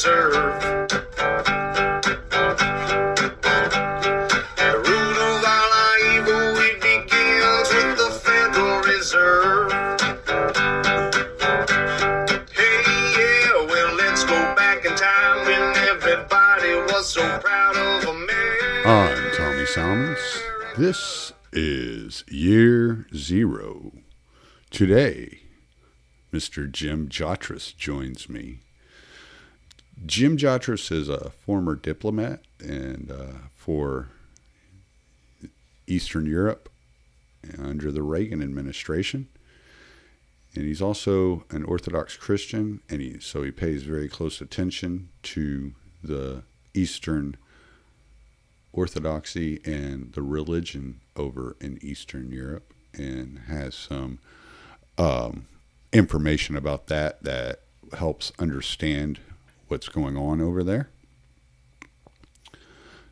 Reserve. The root of all our evil, it begins with the Federal Reserve. Hey, yeah, well, let's go back in time when everybody was so proud of America. I'm Tommy Salmons. This is Year Zero. Today, Mr. Jim Jatras joins me. Jim Jatras is a former diplomat and for Eastern Europe under the Reagan administration. And he's also an Orthodox Christian, and so he pays very close attention to the Eastern Orthodoxy and the religion over in Eastern Europe, and has some information about that helps understand what's going on over there.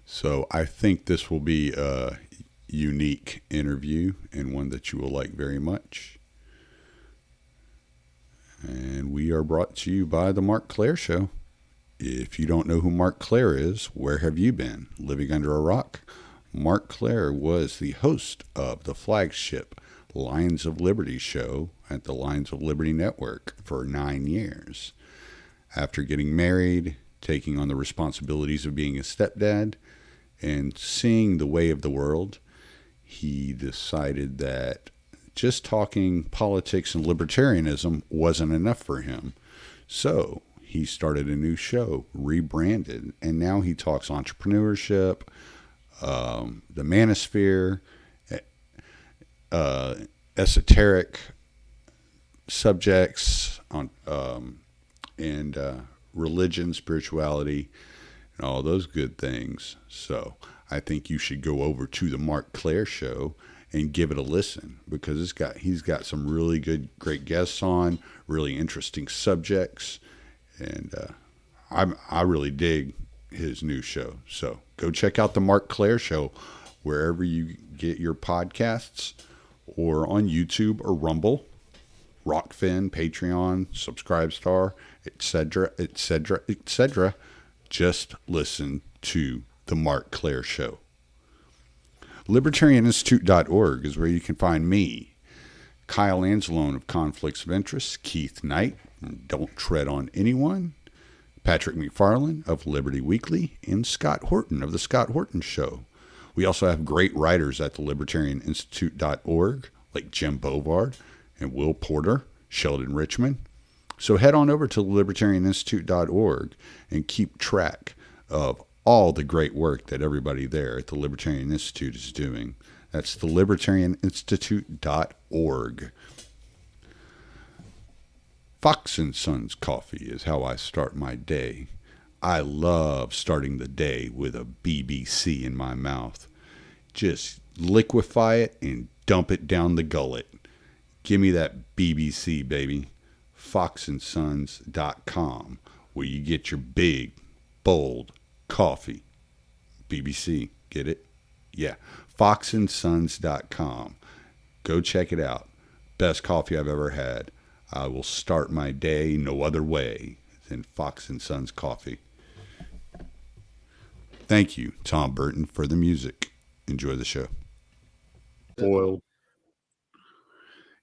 So I think this will be a unique interview and one that you will like very much. And we are brought to you by the Marc Clair Show. If you don't know who Marc Clair is, where have you been? Living under a rock? Marc Clair was the host of the flagship Lions of Liberty show at the Lions of Liberty Network for 9 years. After getting married, taking on the responsibilities of being a stepdad, and seeing the way of the world, he decided that just talking politics and libertarianism wasn't enough for him. So he started a new show, rebranded, and now he talks entrepreneurship, the manosphere, esoteric subjects on and religion, spirituality, and all those good things. So I think you should go over to the Marc Clair Show and give it a listen, because he's got some really great guests on, really interesting subjects, and I really dig his new show. So go check out the Marc Clair Show wherever you get your podcasts, or on YouTube or Rumble, Rockfin, Patreon, Subscribestar, etc., etc., etc. Just listen to the Marc Clair Show. Libertarianinstitute.org is where you can find me, Kyle Angelone of Conflicts of Interest, Keith Knight, Don't Tread on Anyone, Patrick McFarlane of Liberty Weekly, and Scott Horton of The Scott Horton Show. We also have great writers at the Libertarianinstitute.org, like Jim Bovard and Will Porter, Sheldon Richmond. So head on over to Libertarianinstitute.org and keep track of all the great work that everybody there at the Libertarian Institute is doing. That's the Libertarianinstitute.org. Fox & Sons coffee is how I start my day. I love starting the day with a BBC in my mouth. Just liquefy it and dump it down the gullet. Give me that BBC, baby. FoxandSons.com, where you get your big, bold coffee. BBC, get it? Yeah, FoxandSons.com. Go check it out. Best coffee I've ever had. I will start my day no other way than Fox & Sons coffee. Thank you, Tom Burton, for the music. Enjoy the show. Boiled.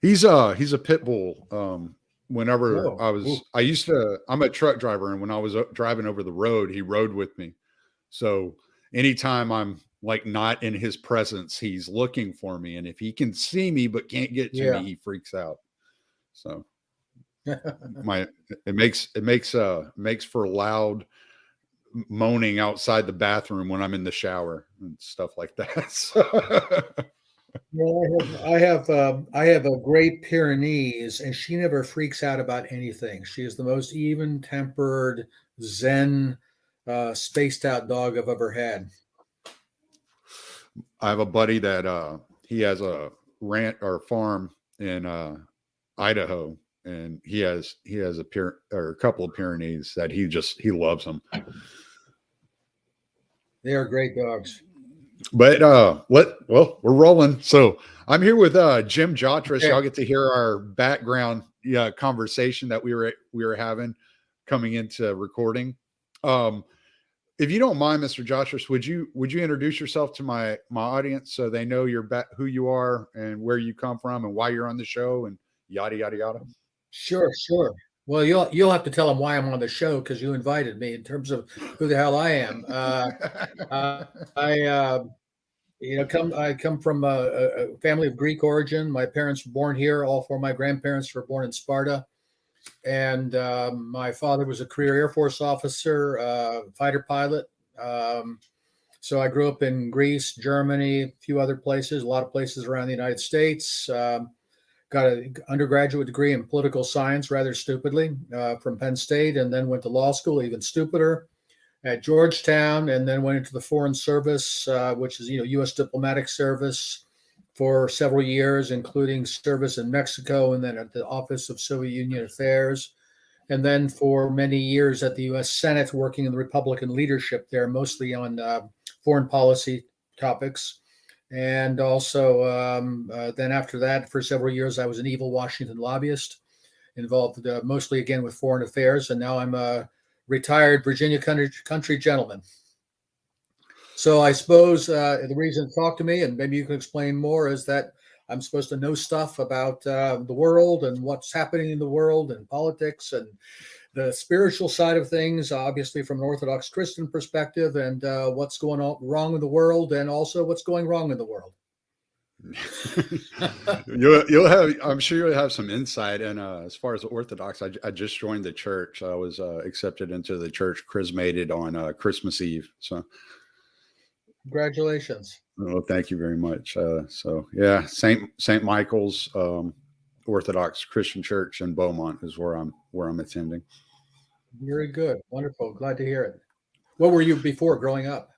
He's a pit bull. Whenever I'm a truck driver, and when I was driving over the road, he rode with me. So anytime I'm like not in his presence, he's looking for me. And if he can see me but can't get to me, he freaks out. So it makes for loud moaning outside the bathroom when I'm in the shower and stuff like that. So. Yeah, I have a Great Pyrenees, and she never freaks out about anything. She is the most even-tempered, zen, spaced out dog I've ever had. I have a buddy that he has a ranch or farm in Idaho, and he has a couple of Pyrenees that he loves them. They are great dogs. But we're rolling. So I'm here with Jim Jatras. Okay. Y'all get to hear our background conversation that we were having coming into recording. If you don't mind, Mr. Jatras, would you introduce yourself to my audience so they know who you are and where you come from and why you're on the show and yada yada yada? Sure, sure. Well, you'll have to tell them why I'm on the show because you invited me. In terms of who the hell I am, I I come from a family of Greek origin. My parents were born here. All four of my grandparents were born in Sparta, and my father was a career Air Force officer, fighter pilot. So I grew up in Greece, Germany, a few other places, a lot of places around the United States. Got an undergraduate degree in political science, rather stupidly, from Penn State, and then went to law school, even stupider, at Georgetown, and then went into the Foreign Service, which is U.S. diplomatic service for several years, including service in Mexico, and then at the Office of Soviet Union Affairs, and then for many years at the U.S. Senate, working in the Republican leadership there, mostly on foreign policy topics. And also, then after that, for several years, I was an evil Washington lobbyist, involved mostly again with foreign affairs. And now I'm a retired Virginia country gentleman. So I suppose the reason to talk to me, and maybe you can explain more, is that I'm supposed to know stuff about the world and what's happening in the world and politics and the spiritual side of things, obviously from an Orthodox Christian perspective, and what's going on wrong in the world, and also what's going wrong in the world. You'll have, I'm sure you'll have some insight. And as far as the Orthodox, I just joined the church. I was accepted into the church, chrismated on Christmas Eve. So, congratulations. Well, thank you very much. So yeah, Saint Michael's Orthodox Christian Church in Beaumont is where I'm attending. Very good, wonderful. Glad to hear it. What were you before growing up?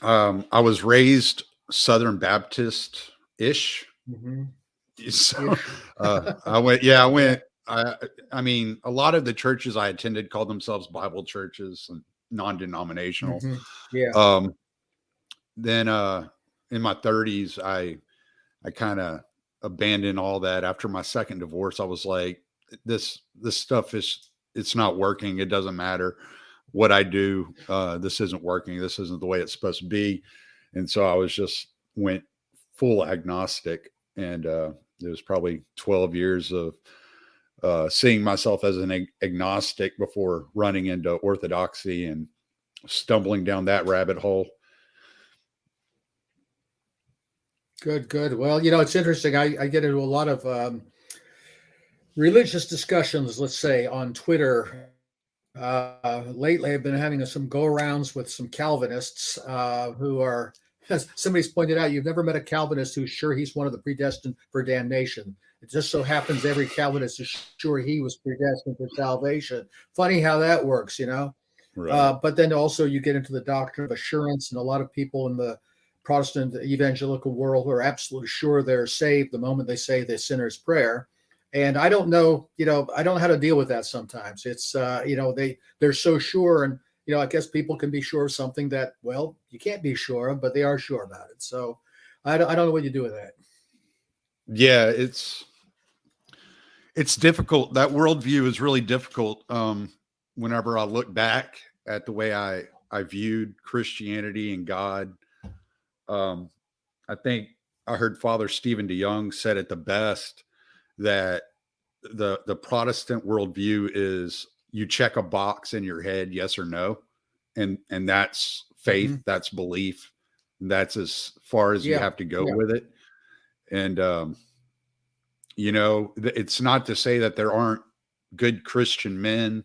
I was raised Southern Baptist ish. Mm-hmm. So I went. I mean, a lot of the churches I attended called themselves Bible churches and non-denominational. Mm-hmm. Yeah. Then in my 30s, I kind of abandoned all that. After my second divorce, I was like, this stuff it's not working. It doesn't matter what I do. This isn't working. This isn't the way it's supposed to be. And so I went full agnostic. And it was probably 12 years of seeing myself as an agnostic before running into orthodoxy and stumbling down that rabbit hole. Good. Well, it's interesting. I get into a lot of religious discussions, let's say, on Twitter. Lately, I've been having some go-arounds with some Calvinists who are, as somebody's pointed out, you've never met a Calvinist who's sure he's one of the predestined for damnation. It just so happens every Calvinist is sure he was predestined for salvation. Funny how that works, Right. But then also you get into the doctrine of assurance, and a lot of people in the Protestant evangelical world are absolutely sure they're saved the moment they say the sinner's prayer. And I don't know, I don't know how to deal with that sometimes. It's, they're so sure. And, I guess people can be sure of something that, well, you can't be sure of, but they are sure about it. So I don't know what you do with that. Yeah, it's difficult. That worldview is really difficult. Whenever I look back at the way I viewed Christianity and God, I think I heard Father Stephen DeYoung said it the best, that the Protestant worldview is you check a box in your head, yes or no. And that's faith, mm-hmm. That's belief. That's as far as you have to go with it. And, it's not to say that there aren't good Christian men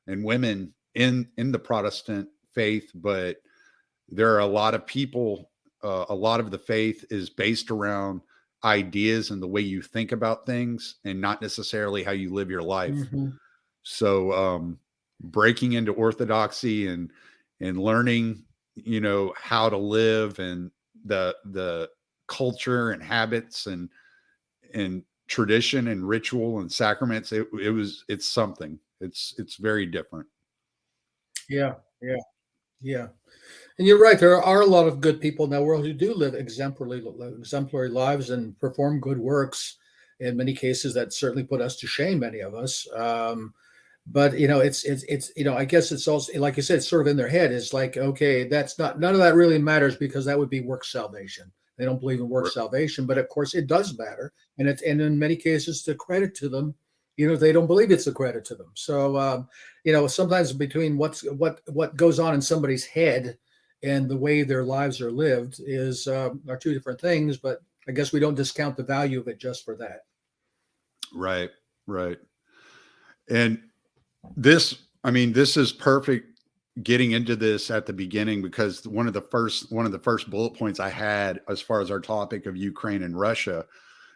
and women in the Protestant faith, but there are a lot of people, a lot of the faith is based around ideas and the way you think about things and not necessarily how you live your life. Mm-hmm. So breaking into orthodoxy and learning, how to live and the culture and habits and tradition and ritual and sacraments, it's something. It's very different. Yeah. And you're right. There are a lot of good people in that world who do live exemplary lives and perform good works. In many cases, that certainly put us to shame, many of us. but it's I guess it's also, like you said, it's sort of in their head. It's like, okay, that's not, none of that really matters because that would be work salvation. They don't believe in work Right. salvation, but of course it does matter, and in many cases, the credit to them, they don't believe it's a credit to them. So sometimes between what goes on in somebody's head and the way their lives are lived are two different things. But I guess we don't discount the value of it just for that. Right. Right. And this is perfect getting into this at the beginning, because one of the first bullet points I had as far as our topic of Ukraine and Russia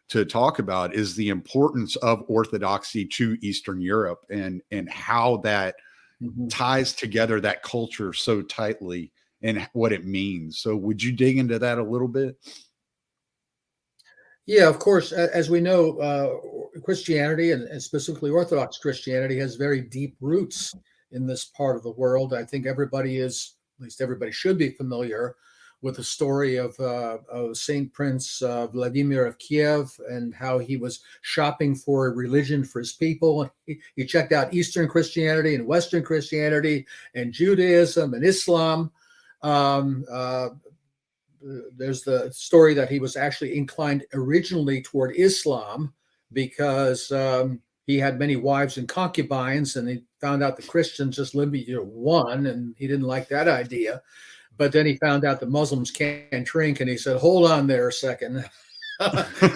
to talk about is the importance of Orthodoxy to Eastern Europe, and how that Mhm. ties together that culture so tightly and what it means. So would you dig into that a little bit? Yeah, of course. As we know, Christianity, and specifically Orthodox Christianity, has very deep roots in this part of the world. I think everybody is, at least everybody should be familiar with the story of Saint Prince Vladimir of Kiev, and how he was shopping for a religion for his people. He checked out Eastern Christianity and Western Christianity and Judaism and Islam. Um, uh, there's the story that he was actually inclined originally toward Islam because he had many wives and concubines, and he found out the Christians just limited to one, and he didn't like that idea. But then he found out the Muslims can't drink, and he said, "Hold on there a second."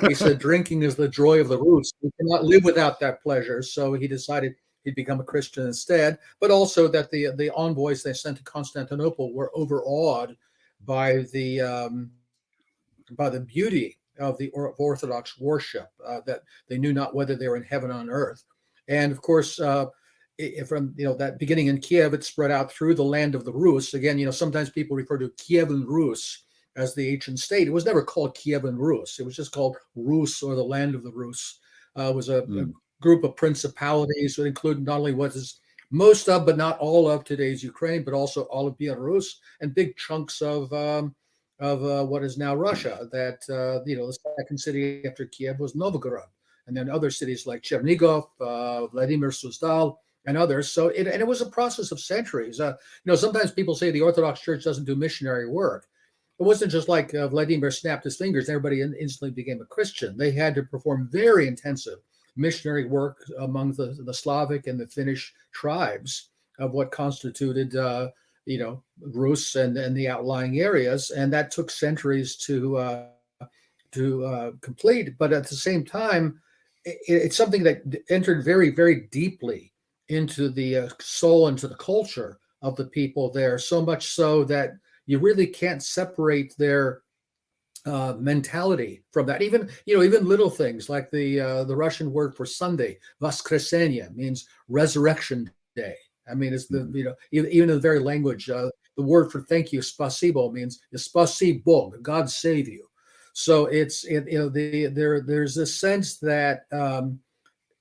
He said, "Drinking is the joy of the roots. We cannot live without that pleasure." So he decided he'd become a Christian instead. But also that the envoys they sent to Constantinople were overawed by the beauty of the Orthodox worship, that they knew not whether they were in heaven on earth. And of course, from that beginning in Kiev, it spread out through the land of the Rus. Again, sometimes people refer to Kievan Rus as the ancient state. It was never called Kievan Rus. It was just called Rus, or the land of the Rus. It was a group of principalities that included not only what is most of, but not all of today's Ukraine, but also all of Belarus and big chunks of what is now Russia. That the second city after Kiev was Novgorod, and then other cities like Chernigov, Vladimir Suzdal, and others. So it was a process of centuries. Sometimes people say the Orthodox Church doesn't do missionary work. It wasn't just like Vladimir snapped his fingers and everybody instantly became a Christian. They had to perform very intensive missionary work among the Slavic and the Finnish tribes of what constituted Rus and the outlying areas, and that took centuries to complete. But at the same time, it's something that entered very, very deeply into the soul and to the culture of the people there. So much so that you really can't separate their mentality from that. Even little things like the Russian word for Sunday, Voskresenie, means resurrection day. I mean, it's even in the very language, the word for thank you, spasibo, means spasi Bog, God save you. So there's this sense that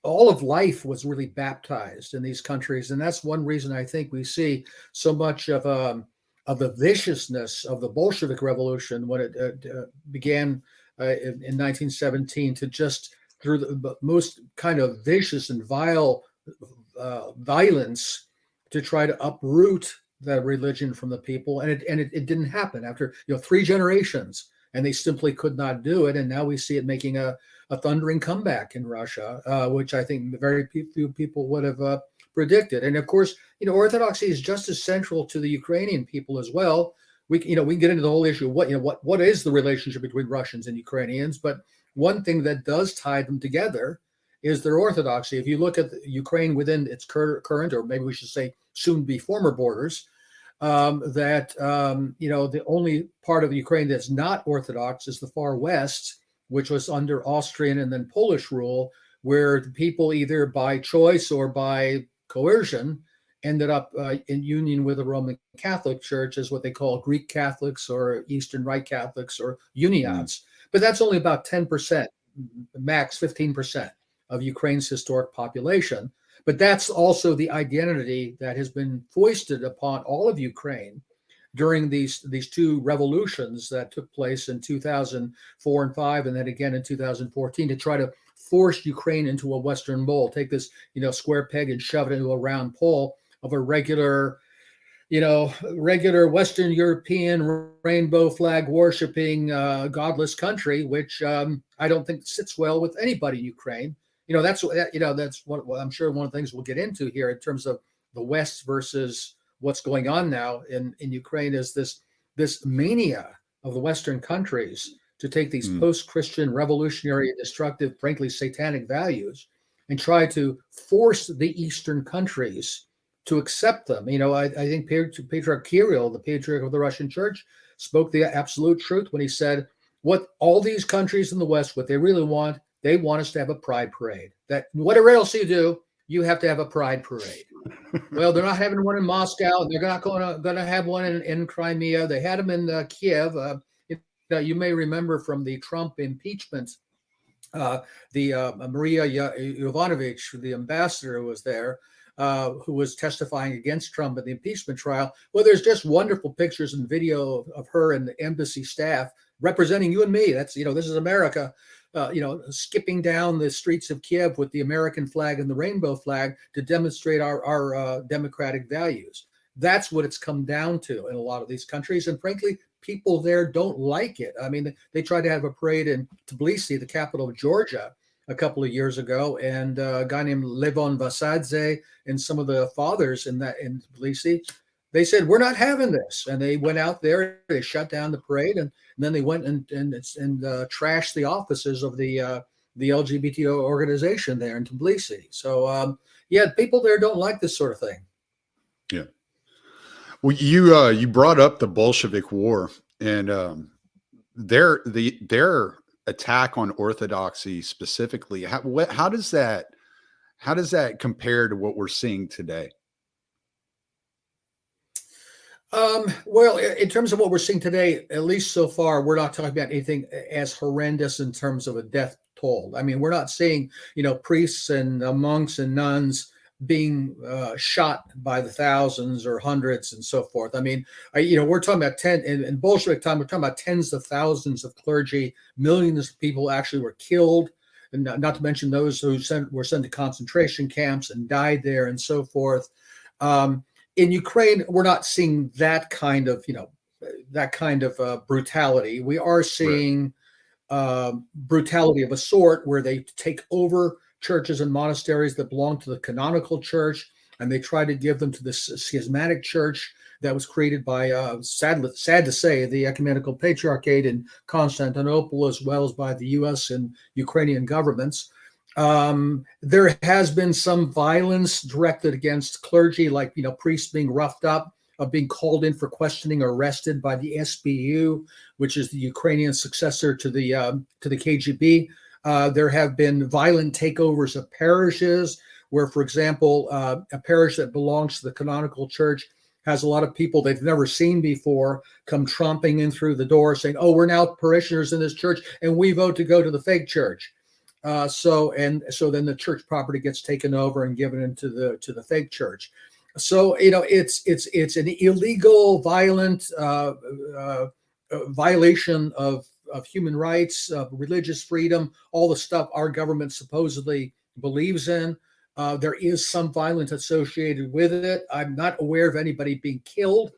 all of life was really baptized in these countries, and that's one reason I think we see so much of the viciousness of the Bolshevik Revolution when it began in 1917, to just through the most kind of vicious and vile violence to try to uproot that religion from the people, and it didn't happen after 3 generations, and they simply could not do it. And now we see it making a thundering comeback in Russia, which I think very few people would have predicted. And of course, Orthodoxy is just as central to the Ukrainian people as well. We can get into the whole issue of what is the relationship between Russians and Ukrainians, but one thing that does tie them together is their Orthodoxy. If you look at Ukraine within its current, or maybe we should say soon be former borders, the only part of Ukraine that's not Orthodox is the far west, which was under Austrian and then Polish rule, where the people either by choice or by coercion ended up in union with the Roman Catholic Church as what they call Greek Catholics or Eastern Rite Catholics or Uniats. But that's only about 10%, max 15% of Ukraine's historic population. But that's also the identity that has been foisted upon all of Ukraine during these 2 revolutions that took place in 2004 and 5, and then again in 2014, to try to forced Ukraine into a Western mold. Take this, square peg and shove it into a round pole of a regular Western European rainbow flag worshiping godless country, which I don't think sits well with anybody in Ukraine. That's what I'm sure one of the things we'll get into here in terms of the West versus what's going on now in Ukraine is this mania of the Western countries to take these post-Christian, revolutionary, destructive, frankly, satanic values and try to force the Eastern countries to accept them. I think Patriarch Kirill, the patriarch of the Russian Church, spoke the absolute truth when he said, what all these countries in the West, what they really want, they want us to have a pride parade. That whatever else you do, you have to have a pride parade. Well, they're not having one in Moscow, and they're not going to have one in Crimea. They had them in Kiev. You may remember from the Trump impeachment, Maria Yovanovitch, the ambassador, was there, who was testifying against Trump in the impeachment trial. Well, there's just wonderful pictures and video of her and the embassy staff representing you and me. That's, this is America, skipping down the streets of Kiev with the American flag and the rainbow flag to demonstrate our democratic values. That's what it's come down to in a lot of these countries. And frankly, people there don't like it. I mean, they tried to have a parade in Tbilisi, the capital of Georgia, a couple of years ago, and a guy named Levon Vasadze and some of the fathers in Tbilisi, they said, we're not having this. And they went out there, they shut down the parade, and then they went and trashed the offices of the LGBT organization there in Tbilisi. So, people there don't like this sort of thing. Yeah. Well, you brought up the Bolshevik War, and their attack on orthodoxy specifically. How does that compare to what we're seeing today? Well, in terms of what we're seeing today, at least so far, we're not talking about anything as horrendous in terms of a death toll. I mean, we're not seeing, priests and monks and nuns being shot by the thousands or hundreds and so forth. I mean, we're talking about in Bolshevik time, we're talking about tens of thousands of clergy, millions of people actually were killed, and not to mention those who were sent to concentration camps and died there and so forth. In Ukraine, we're not seeing that kind of, brutality. We are seeing brutality of a sort where they take over churches and monasteries that belong to the canonical church, and they try to give them to the schismatic church that was created by, sad to say, the ecumenical patriarchate in Constantinople, as well as by the U.S. and Ukrainian governments. There has been some violence directed against clergy, like, priests being roughed up, being called in for questioning, arrested by the SBU, which is the Ukrainian successor to the KGB. There have been violent takeovers of parishes where, for example, a parish that belongs to the canonical church has a lot of people they've never seen before come tromping in through the door saying, oh, we're now parishioners in this church and we vote to go to the fake church. So then the church property gets taken over and given into the fake church. So, it's an illegal, violent violation of human rights, religious freedom, all the stuff our government supposedly believes in. There is some violence associated with it. I'm not aware of anybody being killed.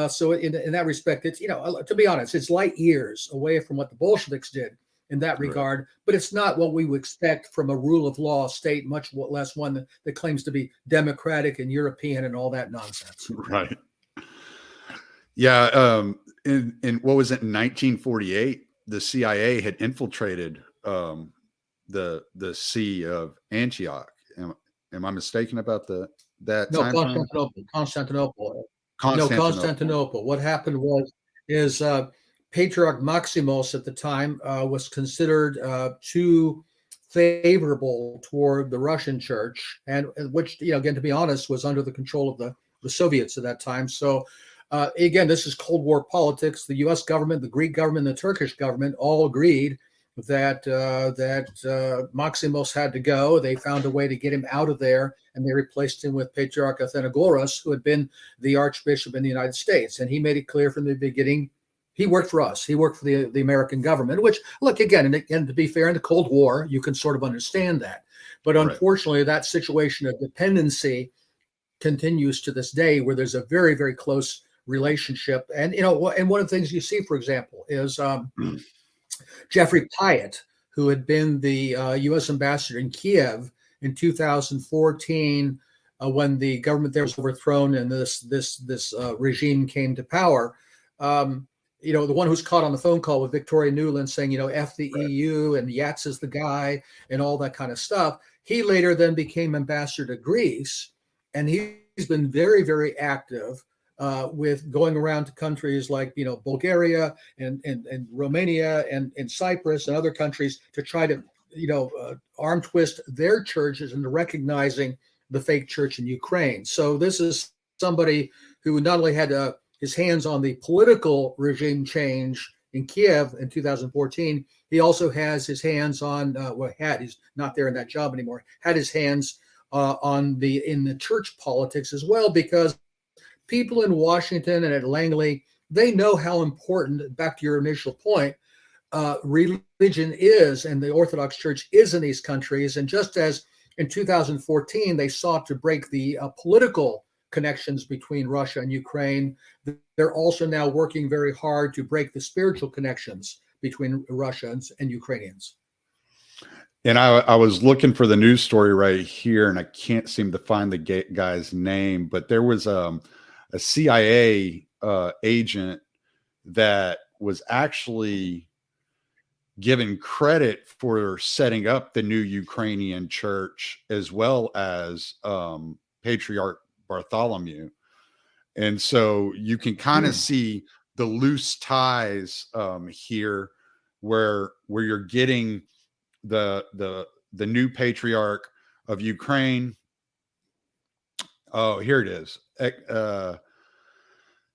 So in that respect, it's, to be honest, it's light years away from what the Bolsheviks did in that regard, right. But it's not what we would expect from a rule of law state, much less one that claims to be democratic and European and all that nonsense. Right. Yeah. In what was it, in 1948, the CIA had infiltrated the See of Antioch. Am I mistaken about that? No, Constantinople. What happened is Patriarch Maximos at the time was considered too favorable toward the Russian church, and which, again, to be honest, was under the control of the Soviets at that time. So again, this is Cold War politics. The U.S. government, the Greek government, the Turkish government all agreed that Maximos had to go. They found a way to get him out of there, and they replaced him with Patriarch Athenagoras, who had been the Archbishop in the United States. And he made it clear from the beginning He worked for us. He worked for the American government, which, look, again, and to be fair, in the Cold War, you can sort of understand that. But unfortunately, that situation of dependency continues to this day, where there's a very, very close relationship. And, and one of the things you see, for example, is Jeffrey Pyatt, who had been the U.S. ambassador in Kiev in 2014, when the government there was overthrown and this regime came to power. The one who's caught on the phone call with Victoria Nuland saying, F the EU and Yats is the guy and all that kind of stuff. He later then became ambassador to Greece, and he's been very, very active with going around to countries like, Bulgaria and Romania and Cyprus and other countries to try to, arm twist their churches into recognizing the fake church in Ukraine. So this is somebody who not only had his hands on the political regime change in Kiev in 2014, he also has his hands on, he's not there in that job anymore, had his hands in the church politics as well, because people in Washington and at Langley, they know how important, back to your initial point, religion is, and the Orthodox Church is in these countries. And just as in 2014, they sought to break the political connections between Russia and Ukraine, they're also now working very hard to break the spiritual connections between Russians and Ukrainians. And I was looking for the news story right here, and I can't seem to find the guy's name, but there was a CIA agent that was actually given credit for setting up the new Ukrainian church, as well as Patriarch Bartholomew. And so you can kind of see the loose ties here, where you're getting the new patriarch of Ukraine. Oh, here it is.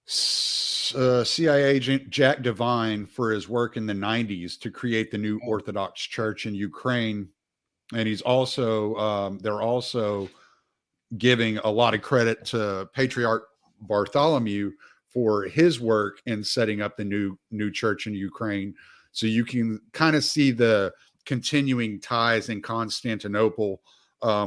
CIA agent Jack Devine for his work in the 90s to create the new Orthodox Church in Ukraine. And he's also, they're also giving a lot of credit to Patriarch Bartholomew for his work in setting up the new church in Ukraine. So you can kind of see the continuing ties in Constantinople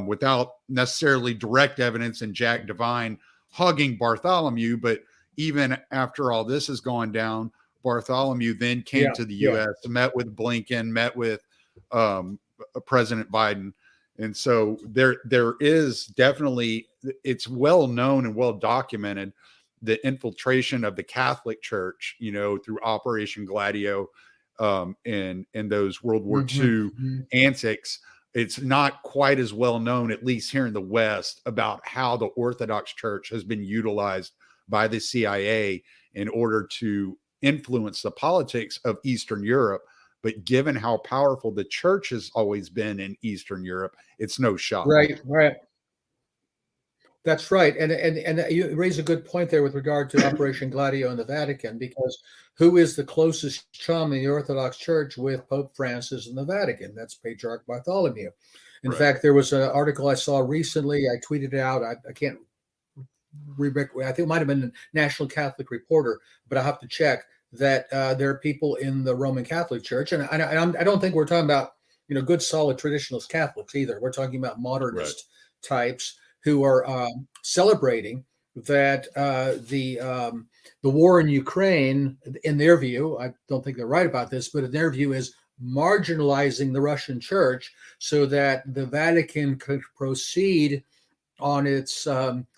without necessarily direct evidence in Jack Devine hugging Bartholomew. But even after all this has gone down, Bartholomew then came to the U.S., met with Blinken, met with President Biden. And so there is definitely, it's well known and well documented, the infiltration of the Catholic Church, through Operation Gladio and those World War II antics. It's not quite as well known, at least here in the West, about how the Orthodox Church has been utilized by the CIA in order to influence the politics of Eastern Europe. But given how powerful the church has always been in Eastern Europe, it's no shock. Right. That's right. And you raise a good point there with regard to Operation Gladio in the Vatican, because who is the closest chum in the Orthodox Church with Pope Francis in the Vatican? That's Patriarch Bartholomew. In fact, there was an article I saw recently. I tweeted it out. I can't remember. I think it might have been a National Catholic Reporter, but I'll have to check that there are people in the Roman Catholic Church. And I don't think we're talking about, good solid traditionalist Catholics either. We're talking about modernist types who are celebrating that the war in Ukraine, in their view, I don't think they're right about this, but in their view, is marginalizing the Russian church so that the Vatican could proceed on its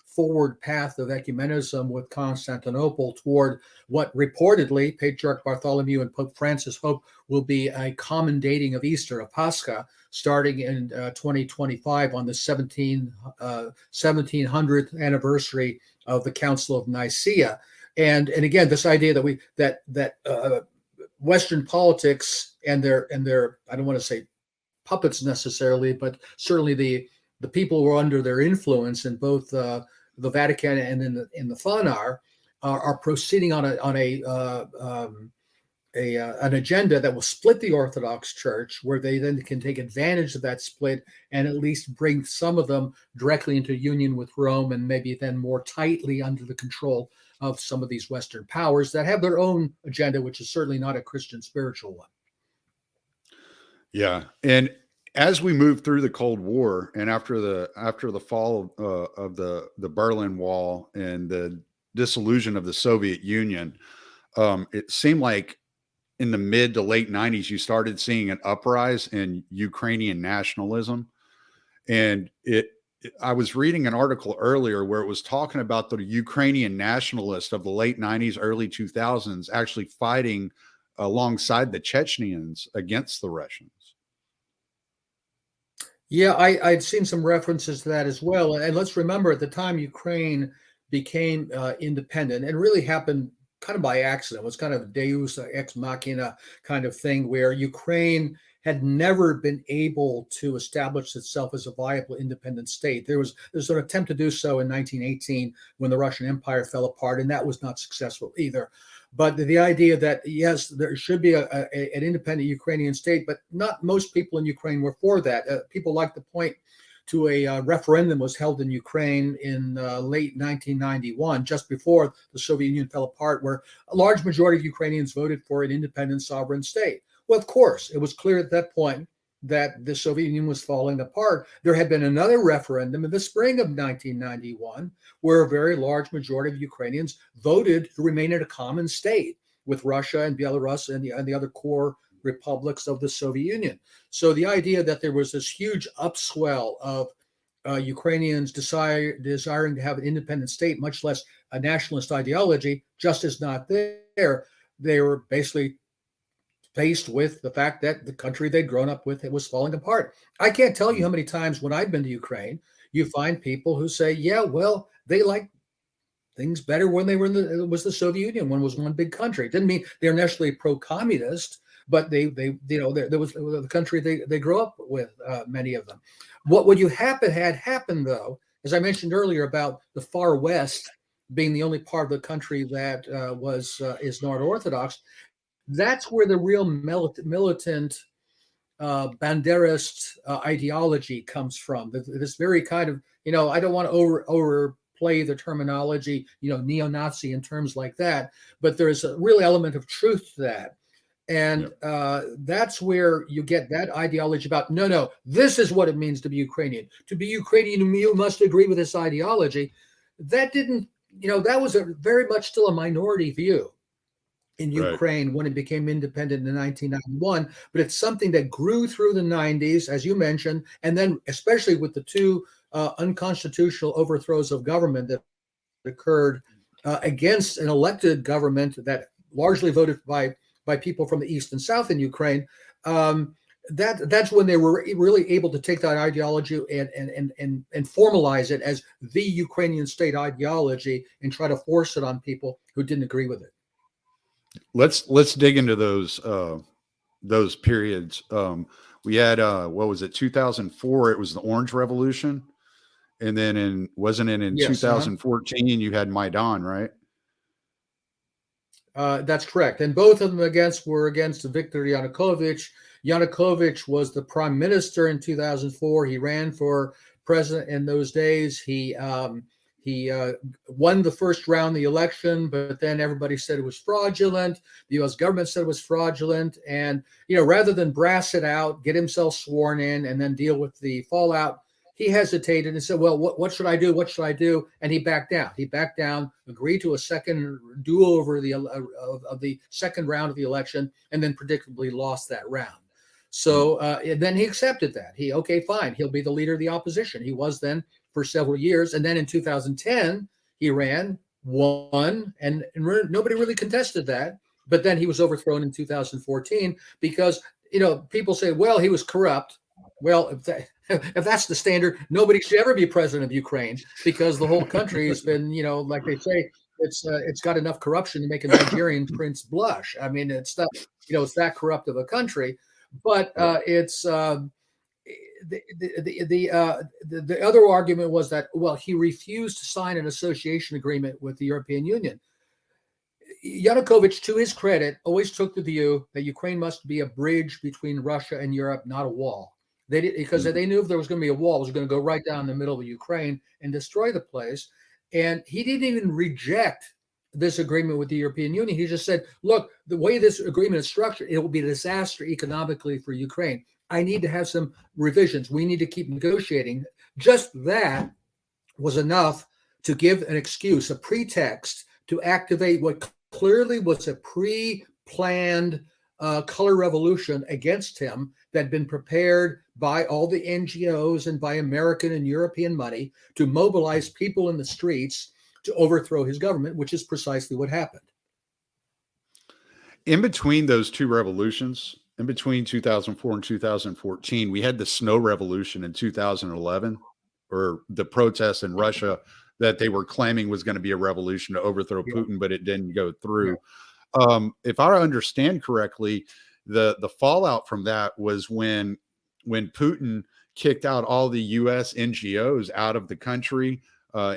forward path of ecumenism with Constantinople toward what reportedly Patriarch Bartholomew and Pope Francis hope will be a common dating of Easter, of Pascha, starting in 2025 on the 1700th anniversary of the Council of Nicaea. And again, this idea that Western politics and their I don't want to say puppets necessarily, but certainly the people who are under their influence in both the Vatican and in the FANAR are proceeding on a an agenda that will split the Orthodox Church, where they then can take advantage of that split and at least bring some of them directly into union with Rome, and maybe then more tightly under the control of some of these Western powers that have their own agenda, which is certainly not a Christian spiritual one. Yeah, and as we move through the Cold War and after the fall of the Berlin Wall and the dissolution of the Soviet Union, it seemed like in the mid to late 90s, you started seeing an uprise in Ukrainian nationalism. And I was reading an article earlier where it was talking about the Ukrainian nationalists of the late 90s, early 2000s, actually fighting alongside the Chechens against the Russians. Yeah, I'd seen some references to that as well. And let's remember, at the time Ukraine became independent, and really happened kind of by accident. It was kind of Deus ex machina kind of thing, where Ukraine had never been able to establish itself as a viable independent state. There's an attempt to do so in 1918 when the Russian Empire fell apart, and that was not successful either. But the idea that, yes, there should be an independent Ukrainian state, but not most people in Ukraine were for that. People like to point to a referendum was held in Ukraine in late 1991, just before the Soviet Union fell apart, where a large majority of Ukrainians voted for an independent sovereign state. Well, of course, it was clear at that point that the Soviet Union was falling apart. There had been another referendum in the spring of 1991, where a very large majority of Ukrainians voted to remain in a common state with Russia and Belarus and the other core republics of the Soviet Union. So the idea that there was this huge upswell of Ukrainians desiring to have an independent state, much less a nationalist ideology, just is not there. They were basically faced with the fact that the country they'd grown up with, it was falling apart. I can't tell you how many times when I've been to Ukraine, you find people who say, yeah, well, they like things better when they were it was the Soviet Union, when it was one big country. It didn't mean they're necessarily pro-communist, but there was the country they grew up with, many of them. What would you had happened, though, as I mentioned earlier about the far West being the only part of the country that is North Orthodox, that's where the real militant Banderist ideology comes from. This very kind of, I don't want to overplay the terminology, neo-Nazi and terms like that, but there's a real element of truth to that. And that's where you get that ideology about, no, this is what it means to be Ukrainian. To be Ukrainian, you must agree with this ideology. That didn't, that was very much still a minority view in Ukraine when it became independent in 1991, but it's something that grew through the 90s, as you mentioned, and then especially with the two unconstitutional overthrows of government that occurred against an elected government that largely voted by people from the East and South in Ukraine. That's when they were really able to take that ideology and formalize it as the Ukrainian state ideology and try to force it on people who didn't agree with it. Let's dig into those periods. We had what was it, 2004? It was the Orange Revolution, and then in 2014 you had Maidan, right? That's correct, and both of them were against Viktor Yanukovych. Yanukovych was the prime minister in 2004. He ran for president in those days. He won the first round of the election, but then everybody said it was fraudulent. The U.S. government said it was fraudulent. And, rather than brass it out, get himself sworn in, and then deal with the fallout, he hesitated and said, well, what should I do? What should I do? And he backed down. He backed down, agreed to a second do-over of the second round of the election, and then predictably lost that round. So then he accepted that. Okay, fine. He'll be the leader of the opposition. He was then for several years. And then in 2010, he ran, won, and nobody really contested that. But then he was overthrown in 2014 because, people say, well, he was corrupt. Well, if that's the standard, nobody should ever be president of Ukraine, because the whole country has been, like they say, it's got enough corruption to make a Nigerian prince blush. I mean, it's not, it's that corrupt of a country. But it's the other argument was that, well, he refused to sign an association agreement with the European Union. Yanukovych, to his credit, always took the view that Ukraine must be a bridge between Russia and Europe, not a wall. They did, because they knew if there was going to be a wall, it was going to go right down the middle of Ukraine and destroy the place. And he didn't even reject this agreement with the European Union. He just said, look, the way this agreement is structured, it will be a disaster economically for Ukraine. I need to have some revisions. We need to keep negotiating. Just that was enough to give an excuse, a pretext to activate what clearly was a pre-planned color revolution against him that had been prepared by all the NGOs and by American and European money to mobilize people in the streets to overthrow his government, which is precisely what happened. In between those two revolutions, in between 2004 and 2014, we had the snow revolution in 2011, or the protests in Russia that they were claiming was going to be a revolution to overthrow Putin, but it didn't go through. If I understand correctly, the fallout from that was when Putin kicked out all the U.S. NGOs out of the country,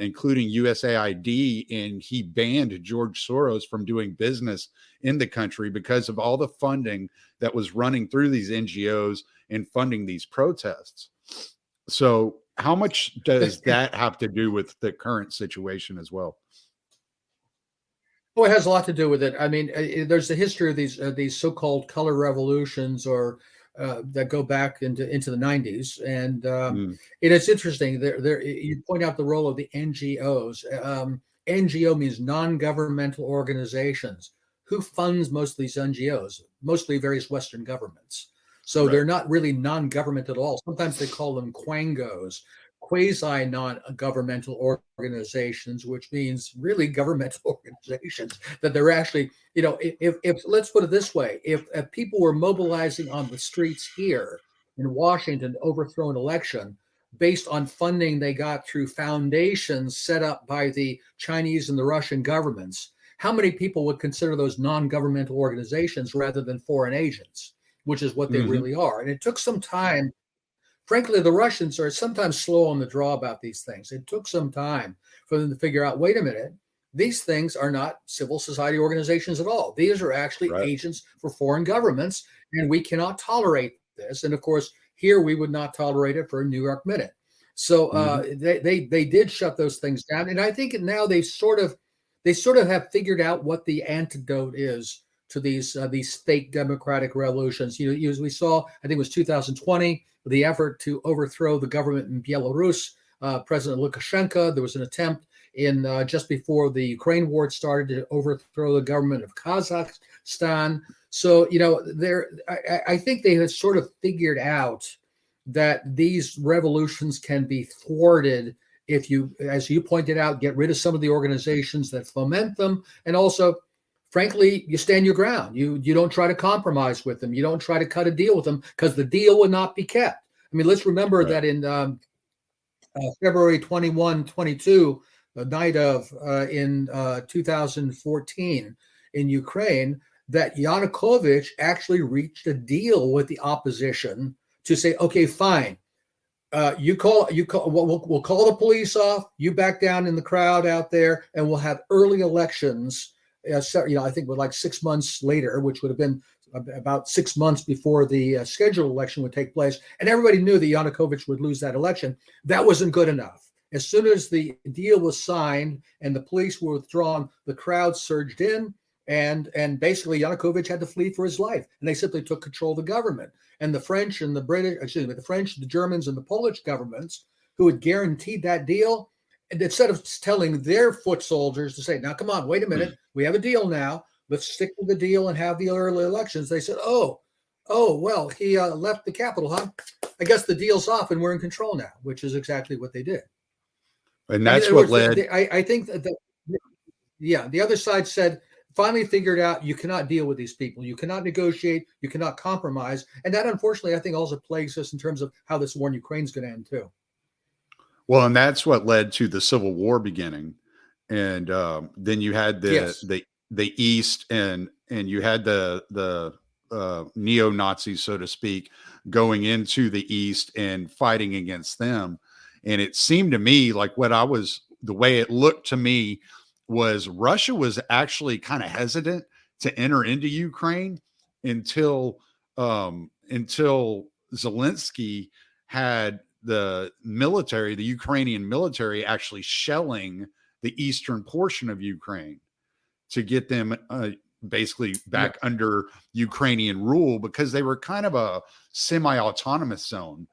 including USAID, and he banned George Soros from doing business in the country because of all the funding that was running through these NGOs and funding these protests. So how much does that have to do with the current situation as well? Well, it has a lot to do with it. I mean, there's a history of these so-called color revolutions, or that go back into the 90s, and it is interesting. There, you point out the role of the NGOs. NGO means non-governmental organizations. Who funds most of these NGOs? Mostly various Western governments. So they're not really non-government at all. Sometimes they call them quangos, quasi-non-governmental organizations, which means really governmental organizations, that they're actually, if let's put it this way, if people were mobilizing on the streets here in Washington to overthrow an election based on funding they got through foundations set up by the Chinese and the Russian governments, how many people would consider those non-governmental organizations rather than foreign agents, which is what they really are? And it took some time. Frankly, the Russians are sometimes slow on the draw about these things. It took some time for them to figure out, wait a minute, these things are not civil society organizations at all. These are actually agents for foreign governments, and we cannot tolerate this. And of course, here we would not tolerate it for a New York Minute. So they did shut those things down. And I think now they sort of have figured out what the antidote is to these fake democratic revolutions. As we saw, I think it was 2020, the effort to overthrow the government in Belarus, President Lukashenko. There was an attempt in just before the Ukraine war started to overthrow the government of Kazakhstan. So, I think they had sort of figured out that these revolutions can be thwarted if you, as you pointed out, get rid of some of the organizations that foment them, and also, frankly, you stand your ground. You don't try to compromise with them. You don't try to cut a deal with them, because the deal will not be kept. I mean, let's remember that in February 21, 22, the night of in 2014 in Ukraine, that Yanukovych actually reached a deal with the opposition to say, okay, fine. We'll call the police off. You back down in the crowd out there, and we'll have early elections. I think like 6 months later, which would have been about 6 months before the scheduled election would take place. And everybody knew that Yanukovych would lose that election. That wasn't good enough. As soon as the deal was signed and the police were withdrawn, the crowd surged in, and basically Yanukovych had to flee for his life. And they simply took control of the government. And the French and the French, the Germans, and the Polish governments, who had guaranteed that deal, and instead of telling their foot soldiers to say, now, come on, wait a minute, we have a deal now, let's stick to the deal and have the early elections, they said, oh, well, he left the capital, huh? I guess the deal's off and we're in control now, which is exactly what they did. And that's what led. I think that, the other side said, finally figured out you cannot deal with these people. You cannot negotiate. You cannot compromise. And that, unfortunately, I think also plagues us in terms of how this war in Ukraine is going to end, too. Well, and that's what led to the Civil War beginning. And then you had the East, and you had the neo-Nazis, so to speak, going into the East and fighting against them. And it seemed to me like the way it looked to me was Russia was actually kind of hesitant to enter into Ukraine until Zelensky had the military, the Ukrainian military, actually shelling the eastern portion of Ukraine to get them basically back under Ukrainian rule, because they were kind of a semi-autonomous zone.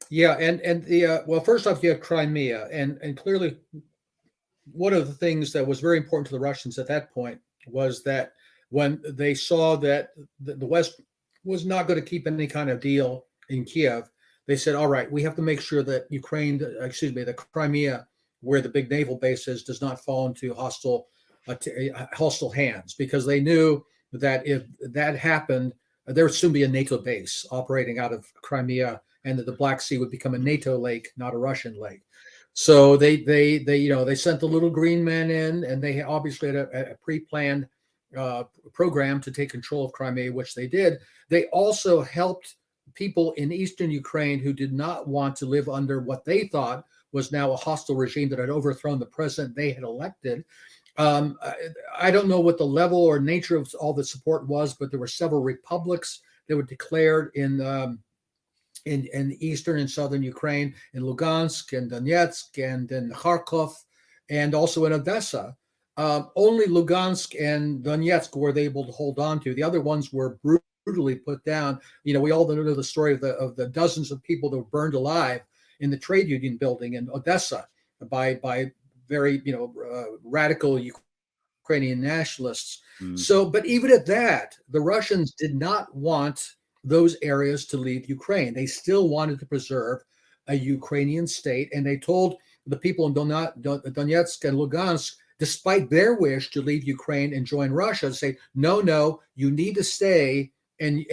Yeah, and the well, first off, you have Crimea, and clearly, one of the things that was very important to the Russians at that point was that when they saw that the West was not going to keep any kind of deal in Kiev, they said, "All right, we have to make sure that the Crimea, where the big naval base is, does not fall into hostile hands," because they knew that if that happened, there would soon be a NATO base operating out of Crimea, and that the Black Sea would become a NATO lake, not a Russian lake. So they sent the little green men in, and they obviously had a pre-planned program to take control of Crimea, which they did. They also helped people in eastern Ukraine who did not want to live under what they thought was now a hostile regime that had overthrown the president they had elected. I don't know what the level or nature of all the support was, but there were several republics that were declared in eastern and southern Ukraine, in Lugansk and Donetsk and in Kharkov, and also in Odessa. Only Lugansk and Donetsk were they able to hold on to. The other ones were brutally put down. We all know the story of the dozens of people that were burned alive in the trade union building in Odessa by very radical Ukrainian nationalists. So, but even at that, the Russians did not want those areas to leave Ukraine. They still wanted to preserve a Ukrainian state, and they told the people in Donetsk and Lugansk, despite their wish to leave Ukraine and join Russia, say, no, you need to stay in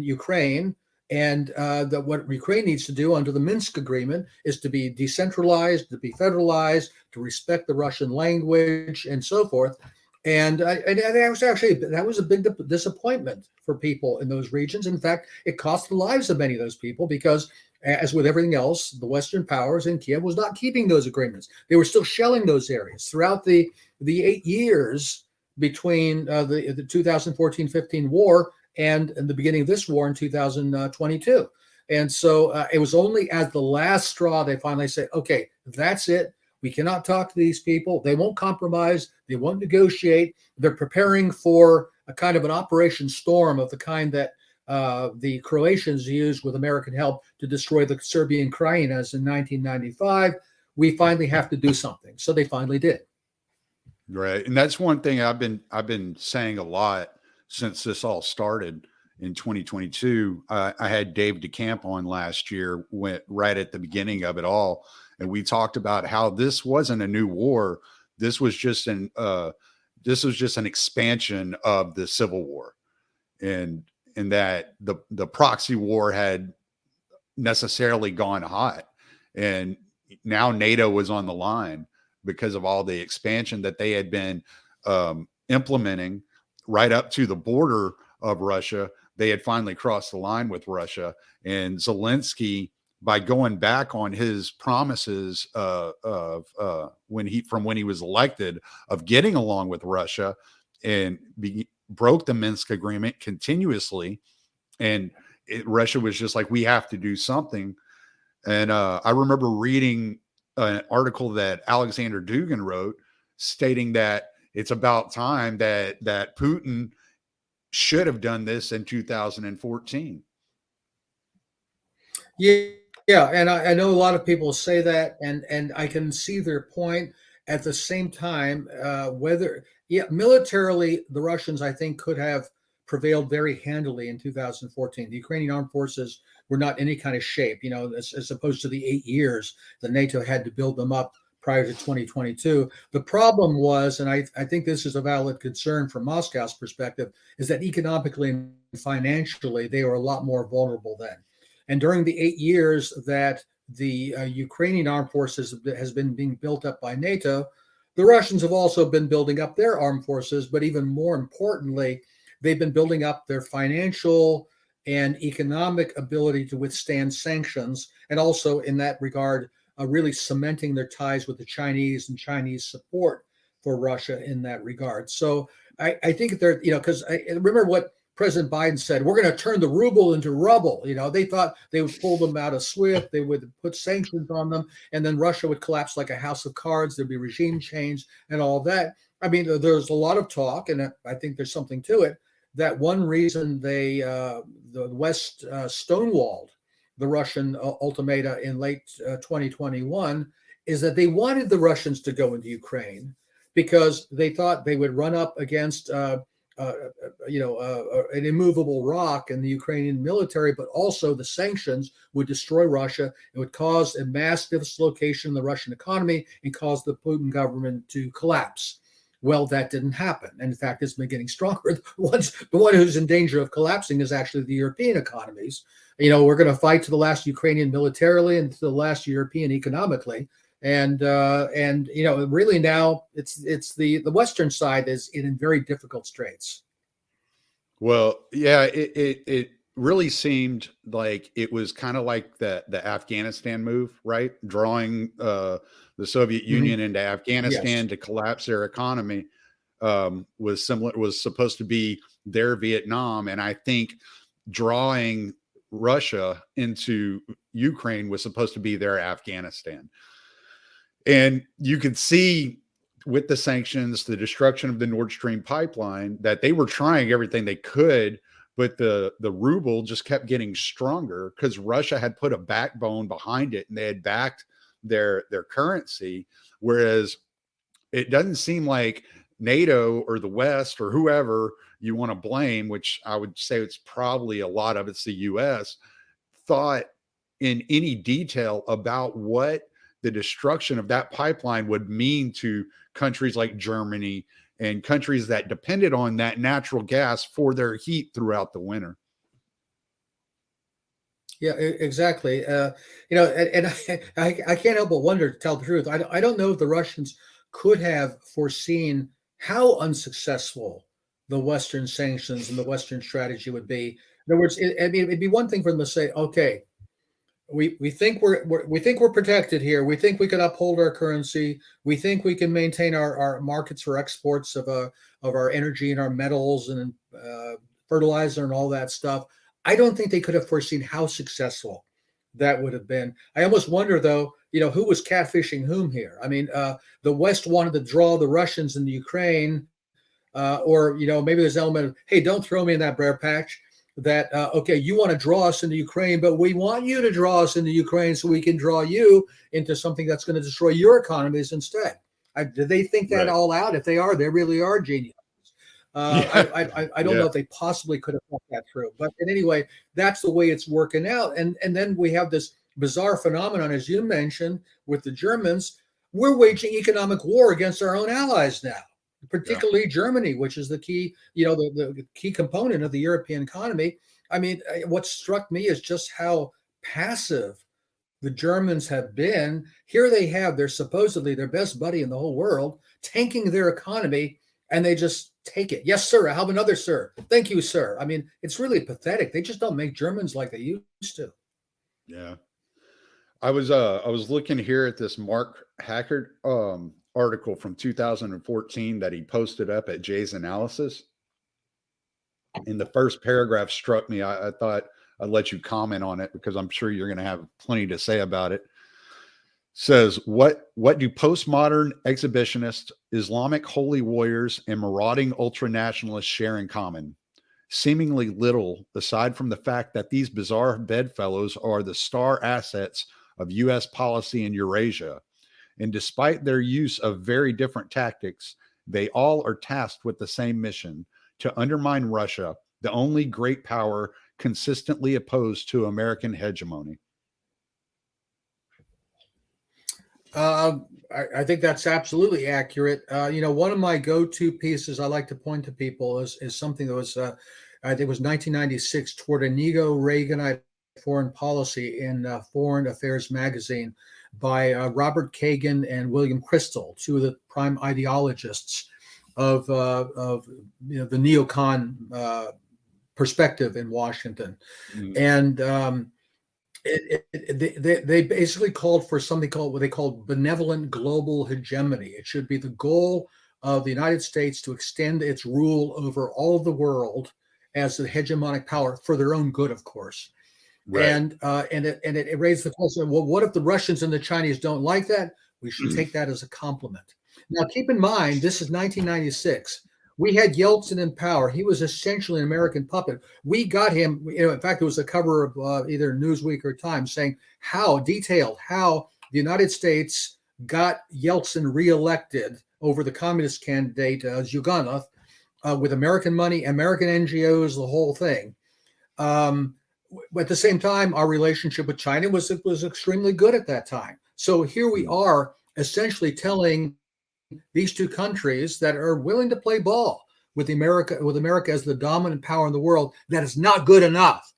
Ukraine. And that what Ukraine needs to do under the Minsk agreement is to be decentralized, to be federalized, to respect the Russian language, and so forth. And that was a big disappointment for people in those regions. In fact, it cost the lives of many of those people because, as with everything else, the Western powers in Kiev was not keeping those agreements. They were still shelling those areas throughout the 8 years between the 2014-15 war and the beginning of this war in 2022. And so it was only at the last straw they finally said, okay, that's it. We cannot talk to these people. They won't compromise. They won't negotiate. They're preparing for a kind of an Operation Storm of the kind that the Croatians used with American help to destroy the Serbian Krajinas in 1995. We finally have to do something. So they finally did. Right. And that's one thing I've been saying a lot since this all started in 2022. I had Dave DeCamp on last year, went right at the beginning of it all. And we talked about how this wasn't a new war. This was just an expansion of the Civil War, and that the proxy war had necessarily gone hot, and now NATO was on the line because of all the expansion that they had been implementing right up to the border of Russia. They had finally crossed the line with Russia, and Zelensky, by going back on his promises of when he was elected of getting along with Russia, and broke the Minsk agreement continuously, and Russia was just like, we have to do something. And I remember reading an article that Alexander Dugin wrote, stating that it's about time that Putin should have done this in 2014. Yeah, and I know a lot of people say that, and I can see their point. At the same time, militarily, the Russians, I think, could have prevailed very handily in 2014. The Ukrainian armed forces were not in any kind of shape, as opposed to the 8 years that NATO had to build them up prior to 2022. The problem was, and I think this is a valid concern from Moscow's perspective, is that economically and financially, they were a lot more vulnerable then. And during the 8 years that the Ukrainian armed forces has been being built up by NATO, the Russians have also been building up their armed forces, but even more importantly, they've been building up their financial and economic ability to withstand sanctions, and also in that regard, really cementing their ties with the Chinese and Chinese support for Russia in that regard. So I think they're, because I remember what President Biden said, we're going to turn the ruble into rubble. They thought they would pull them out of SWIFT, they would put sanctions on them, and then Russia would collapse like a house of cards. There'd be regime change and all that. I mean, there's a lot of talk, and I think there's something to it, that one reason the West stonewalled the Russian ultimata in late 2021 is that they wanted the Russians to go into Ukraine because they thought they would run up against an immovable rock in the Ukrainian military, but also the sanctions would destroy Russia. It would cause a mass dislocation in the Russian economy and cause the Putin government to collapse. Well, that didn't happen. And in fact, it's been getting stronger. The one who's in danger of collapsing is actually the European economies. We're going to fight to the last Ukrainian militarily and to the last European economically. And really now it's the Western side is in very difficult straits. Well, yeah, it really seemed like it was kind of like the Afghanistan move, right? Drawing the Soviet Union into Afghanistan to collapse their economy was similar. Was supposed to be their Vietnam, and I think drawing Russia into Ukraine was supposed to be their Afghanistan. And you could see with the sanctions, the destruction of the Nord Stream pipeline, that they were trying everything they could, but the ruble just kept getting stronger because Russia had put a backbone behind it and they had backed their currency. Whereas it doesn't seem like NATO or the West or whoever you want to blame, which I would say it's probably a lot of it's the US, thought in any detail about what the destruction of that pipeline would mean to countries like Germany and countries that depended on that natural gas for their heat throughout the winter. Yeah, exactly. And I can't help but wonder, to tell the truth, I don't know if the Russians could have foreseen how unsuccessful the Western sanctions and the Western strategy would be. In other words, it'd be one thing for them to say, okay, we think we're protected here. We think we can uphold our currency. We think we can maintain our markets for exports of our energy and our metals and fertilizer and all that stuff. I don't think they could have foreseen how successful that would have been. I almost wonder, though, who was catfishing whom here? I mean, the West wanted to draw the Russians into Ukraine, or maybe there's an element of, hey, don't throw me in that briar patch. That okay, you want to draw us into Ukraine, but we want you to draw us into Ukraine so we can draw you into something that's going to destroy your economies instead. Did they think that all out? If they are, they really are geniuses. I don't know if they possibly could have thought that through. But anyway, that's the way it's working out. And then we have this bizarre phenomenon, as you mentioned, with the Germans. We're waging economic war against our own allies now, particularly Germany, which is the key, the key component of the European economy. I mean, what struck me is just how passive the Germans have been. Here they have, they're supposedly their best buddy in the whole world, tanking their economy, and they just take it. Yes, sir. I'll have another, sir. Thank you, sir. I mean, it's really pathetic. They just don't make Germans like they used to. Yeah. I was looking here at this Marc Hackert article from 2014 that he posted up at Jay's Analysis. And the first paragraph struck me. I thought I'd let you comment on it because I'm sure you're going to have plenty to say about it. Says, what do postmodern exhibitionists, Islamic holy warriors, and marauding ultranationalists share in common? Seemingly little, aside from the fact that these bizarre bedfellows are the star assets of U.S. policy in Eurasia. And despite their use of very different tactics, they all are tasked with the same mission: to undermine Russia, the only great power consistently opposed to American hegemony. I think that's absolutely accurate. One of my go-to pieces I like to point to people is something that was, I think it was 1996, toward a neo-Reaganite foreign policy in Foreign Affairs magazine by Robert Kagan and William Kristol, two of the prime ideologists of the neocon perspective in Washington. And They basically called for something called what they called benevolent global hegemony. It should be the goal of the United States to extend its rule over all of the world as the hegemonic power for their own good, of course. Right. And it raised the question, well, what if the Russians and the Chinese don't like that? We should take that as a compliment. Now, keep in mind, this is 1996. We had Yeltsin in power. He was essentially an American puppet. We got him, in fact, it was a cover of either Newsweek or Times saying how detailed how the United States got Yeltsin reelected over the communist candidate Zyuganov with American money, American NGOs, the whole thing. At the same time, our relationship with China was extremely good at that time. So here we are, essentially telling these two countries that are willing to play ball with America as the dominant power in the world, that is not good enough.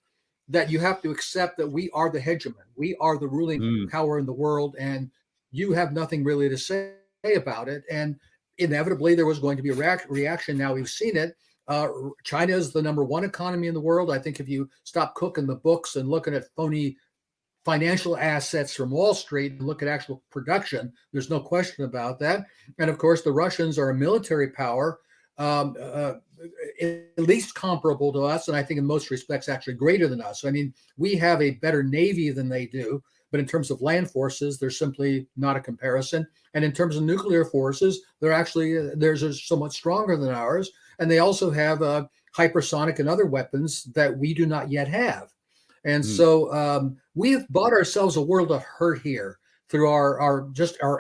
That you have to accept that we are the hegemon, we are the ruling power in the world, and you have nothing really to say about it. And inevitably, there was going to be a reaction. Now we've seen it. China is the number one economy in the world. I think if you stop cooking the books and looking at phony financial assets from Wall Street and look at actual production, there's no question about that. And of course, the Russians are a military power, at least comparable to us, and I think in most respects actually greater than us. I mean, we have a better Navy than they do, but in terms of land forces, they're simply not a comparison. And in terms of nuclear forces, theirs are somewhat stronger than ours. And they also have hypersonic and other weapons that we do not yet have. And so we have bought ourselves a world of hurt here through our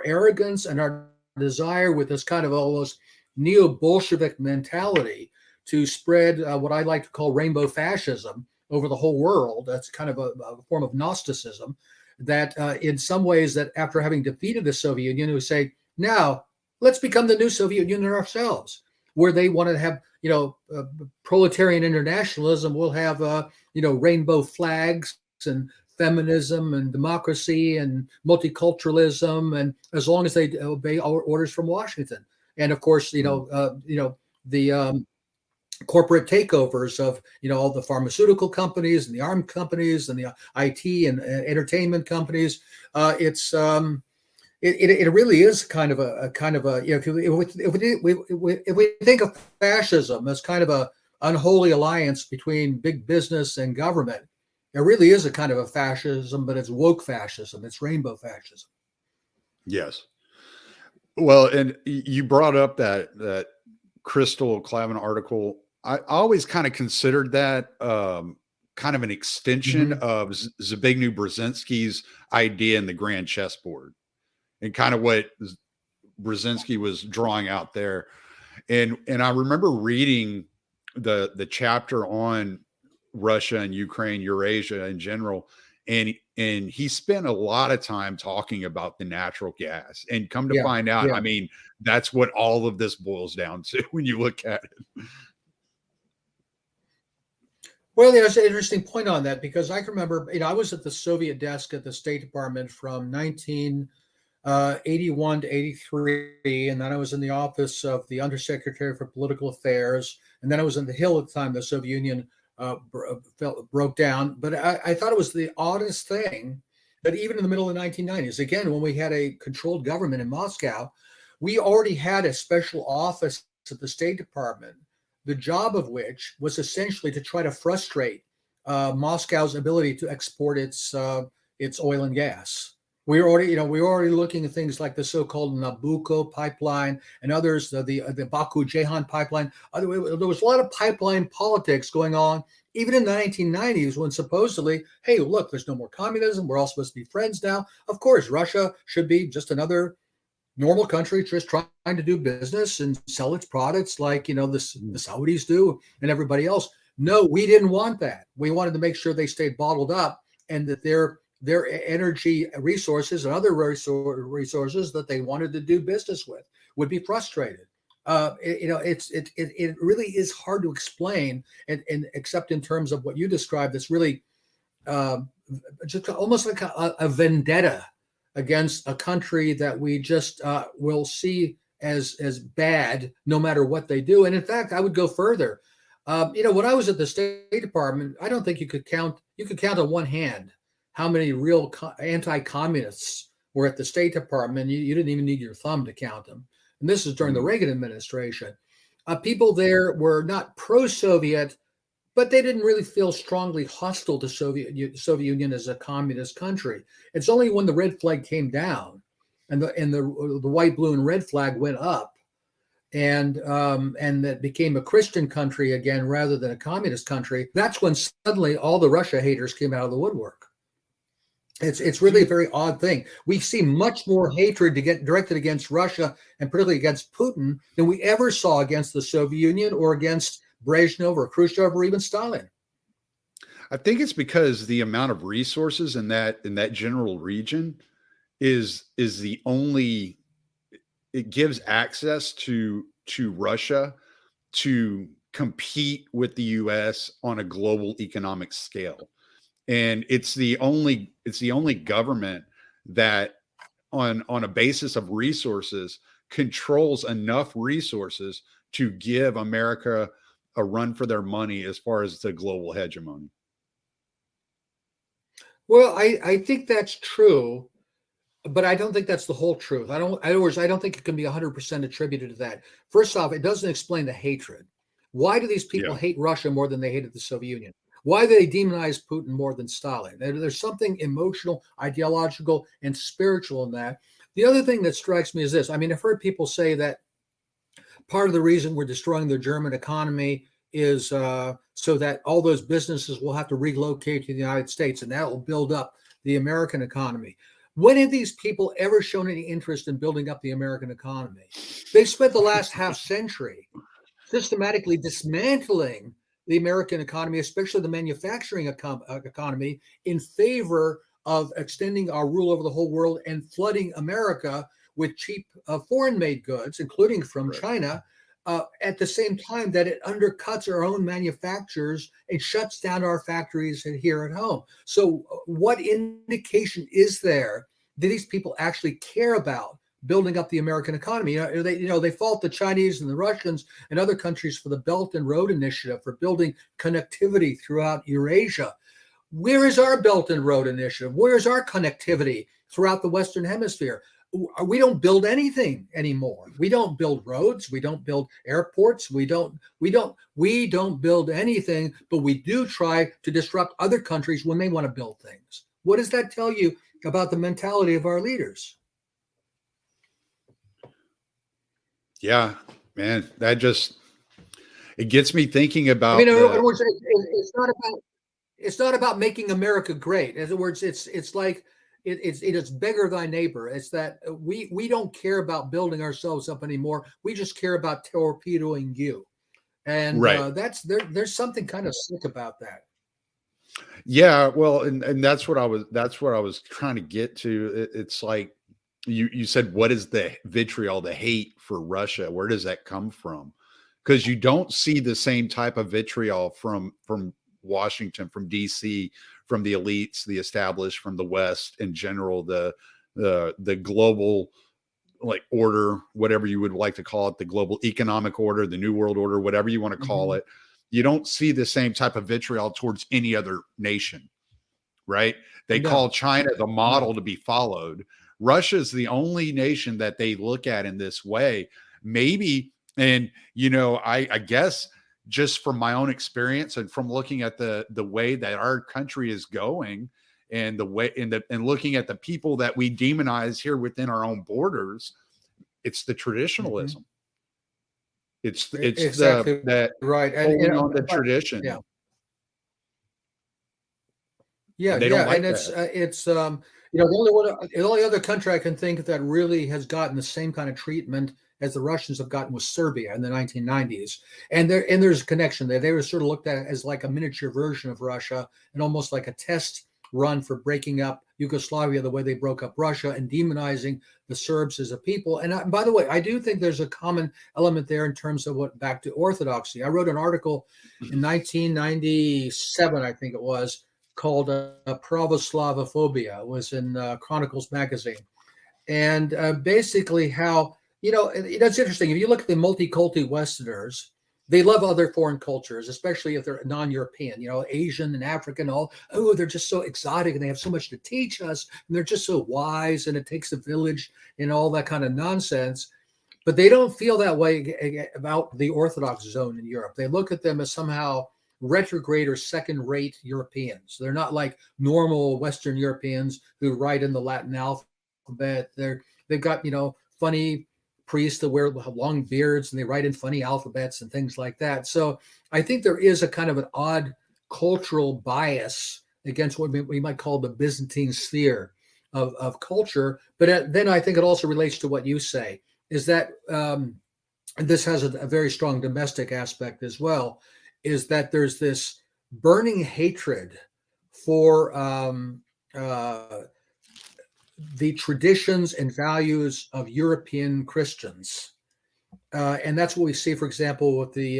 arrogance and our desire with this kind of almost neo-Bolshevik mentality to spread what I like to call rainbow fascism over the whole world. That's kind of a form of Gnosticism that in some ways that after having defeated the Soviet Union, we say, now let's become the new Soviet Union ourselves, where they want to have, proletarian internationalism. We'll have, rainbow flags and feminism and democracy and multiculturalism, and as long as they obey orders from Washington. And of course, the corporate takeovers of all the pharmaceutical companies and the armed companies and the IT and entertainment companies. It really is kind of a if we think of fascism as kind of a unholy alliance between big business and government, it really is a kind of a fascism, but it's woke fascism, it's rainbow fascism. Yes. Well, and you brought up that Crystal Clavin article. I always kind of considered that kind of an extension of Zbigniew Brzezinski's idea in the grand chessboard, and kind of what Brzezinski was drawing out there. And I remember reading the chapter on Russia and Ukraine, Eurasia in general. And he spent a lot of time talking about the natural gas, and come to find out, I mean, that's what all of this boils down to when you look at it. Well, there's an interesting point on that, because I can remember, I was at the Soviet desk at the State Department from 1981 to 83, and then I was in the office of the Undersecretary for Political Affairs, and then I was in the Hill at the time the Soviet Union broke down. But I thought it was the oddest thing that even in the middle of the 1990s, again, when we had a controlled government in Moscow, we already had a special office at the State Department, the job of which was essentially to try to frustrate Moscow's ability to export its oil and gas. We were already looking at things like the so-called Nabucco pipeline and others, the Baku-Jehan pipeline. There was a lot of pipeline politics going on, even in the 1990s, when supposedly, hey, look, there's no more communism. We're all supposed to be friends now. Of course, Russia should be just another normal country just trying to do business and sell its products like, the Saudis do and everybody else. No, we didn't want that. We wanted to make sure they stayed bottled up, and that their energy resources and other resources that they wanted to do business with would be frustrated. It really is hard to explain, and except in terms of what you described, that's really just almost like a vendetta against a country that we just will see as bad no matter what they do. And in fact, I would go further. When I was at the State Department, I don't think you could count on one hand how many real anti-communists were at the State Department. You didn't even need your thumb to count them. And this is during the Reagan administration. People there were not pro-Soviet, but they didn't really feel strongly hostile to Soviet Union as a communist country. It's only when the red flag came down and the white, blue, and red flag went up, and that became a Christian country again rather than a communist country, that's when suddenly all the Russia haters came out of the woodwork. It's really a very odd thing. We see much more hatred to get directed against Russia and particularly against Putin than we ever saw against the Soviet Union or against Brezhnev or Khrushchev or even Stalin. I think it's because the amount of resources in that general region is the only, it gives access to Russia to compete with the US on a global economic scale. And it's the only government that on a basis of resources controls enough resources to give America a run for their money as far as the global hegemony. Well, I think that's true, but I don't think that's the whole truth. I don't think it can be 100% attributed to that. First off, it doesn't explain the hatred. Why do these people hate Russia more than they hated the Soviet Union? Why do they demonize Putin more than Stalin? There's something emotional, ideological, and spiritual in that. The other thing that strikes me is this. I mean, I've heard people say that part of the reason we're destroying the German economy is so that all those businesses will have to relocate to the United States, and that will build up the American economy. When have these people ever shown any interest in building up the American economy? They've spent the last half century systematically dismantling the American economy, especially the manufacturing economy, in favor of extending our rule over the whole world and flooding America with cheap foreign-made goods, including from China, at the same time that it undercuts our own manufacturers and shuts down our factories here at home. So what indication is there that these people actually care about building up the American economy? They fault the Chinese and the Russians and other countries for the Belt and Road Initiative, for building connectivity throughout Eurasia. Where is our Belt and Road Initiative? Where is our connectivity throughout the Western Hemisphere? We don't build anything anymore. We don't build roads. We don't build airports. We don't build anything, but we do try to disrupt other countries when they want to build things. What does that tell you about the mentality of our leaders? Yeah, man, it gets me thinking about. I mean, in other words, it's not about making America great. In other words, it's like it's beggar thy neighbor. It's that we don't care about building ourselves up anymore. We just care about torpedoing you, and there's something kind of sick about that. Yeah, well, and that's what I was trying to get to. It's like you said, what is the vitriol, the hate for Russia? Where does that come from? Because you don't see the same type of vitriol from Washington, from DC, from the elites, the established, from the West in general, the global like order, whatever you would like to call it, the global economic order, the New World Order, whatever you want to call it. You don't see the same type of vitriol towards any other nation, right? They call China the model to be followed. Russia is the only nation that they look at in this way. Maybe, and I guess just from my own experience and from looking at the way that our country is going, and the way and looking at the people that we demonize here within our own borders, it's the traditionalism. It's exactly that right, and on the tradition. And it's the only other country I can think that really has gotten the same kind of treatment as the Russians have gotten was Serbia in the 1990s, and there's a connection there. They were sort of looked at as like a miniature version of Russia, and almost like a test run for breaking up Yugoslavia, the way they broke up Russia and demonizing the Serbs as a people. And by the way, I do think there's a common element there in terms of back to orthodoxy. I wrote an article in 1997, I think it was, called Pravoslavophobia. It was in Chronicles magazine. And basically how, it's interesting. If you look at the multiculti Westerners, they love other foreign cultures, especially if they're non-European, Asian and African, all, oh, they're just so exotic and they have so much to teach us. And they're just so wise and it takes a village and all that kind of nonsense. But they don't feel that way about the Orthodox zone in Europe. They look at them as somehow retrograde or second-rate Europeans. They're not like normal Western Europeans who write in the Latin alphabet. They've got, funny priests that wear long beards and they write in funny alphabets and things like that. So I think there is a kind of an odd cultural bias against what we might call the Byzantine sphere of culture. But then I think it also relates to what you say, is that this has a very strong domestic aspect as well, is that there's this burning hatred for the traditions and values of European Christians. And that's what we see, for example, with the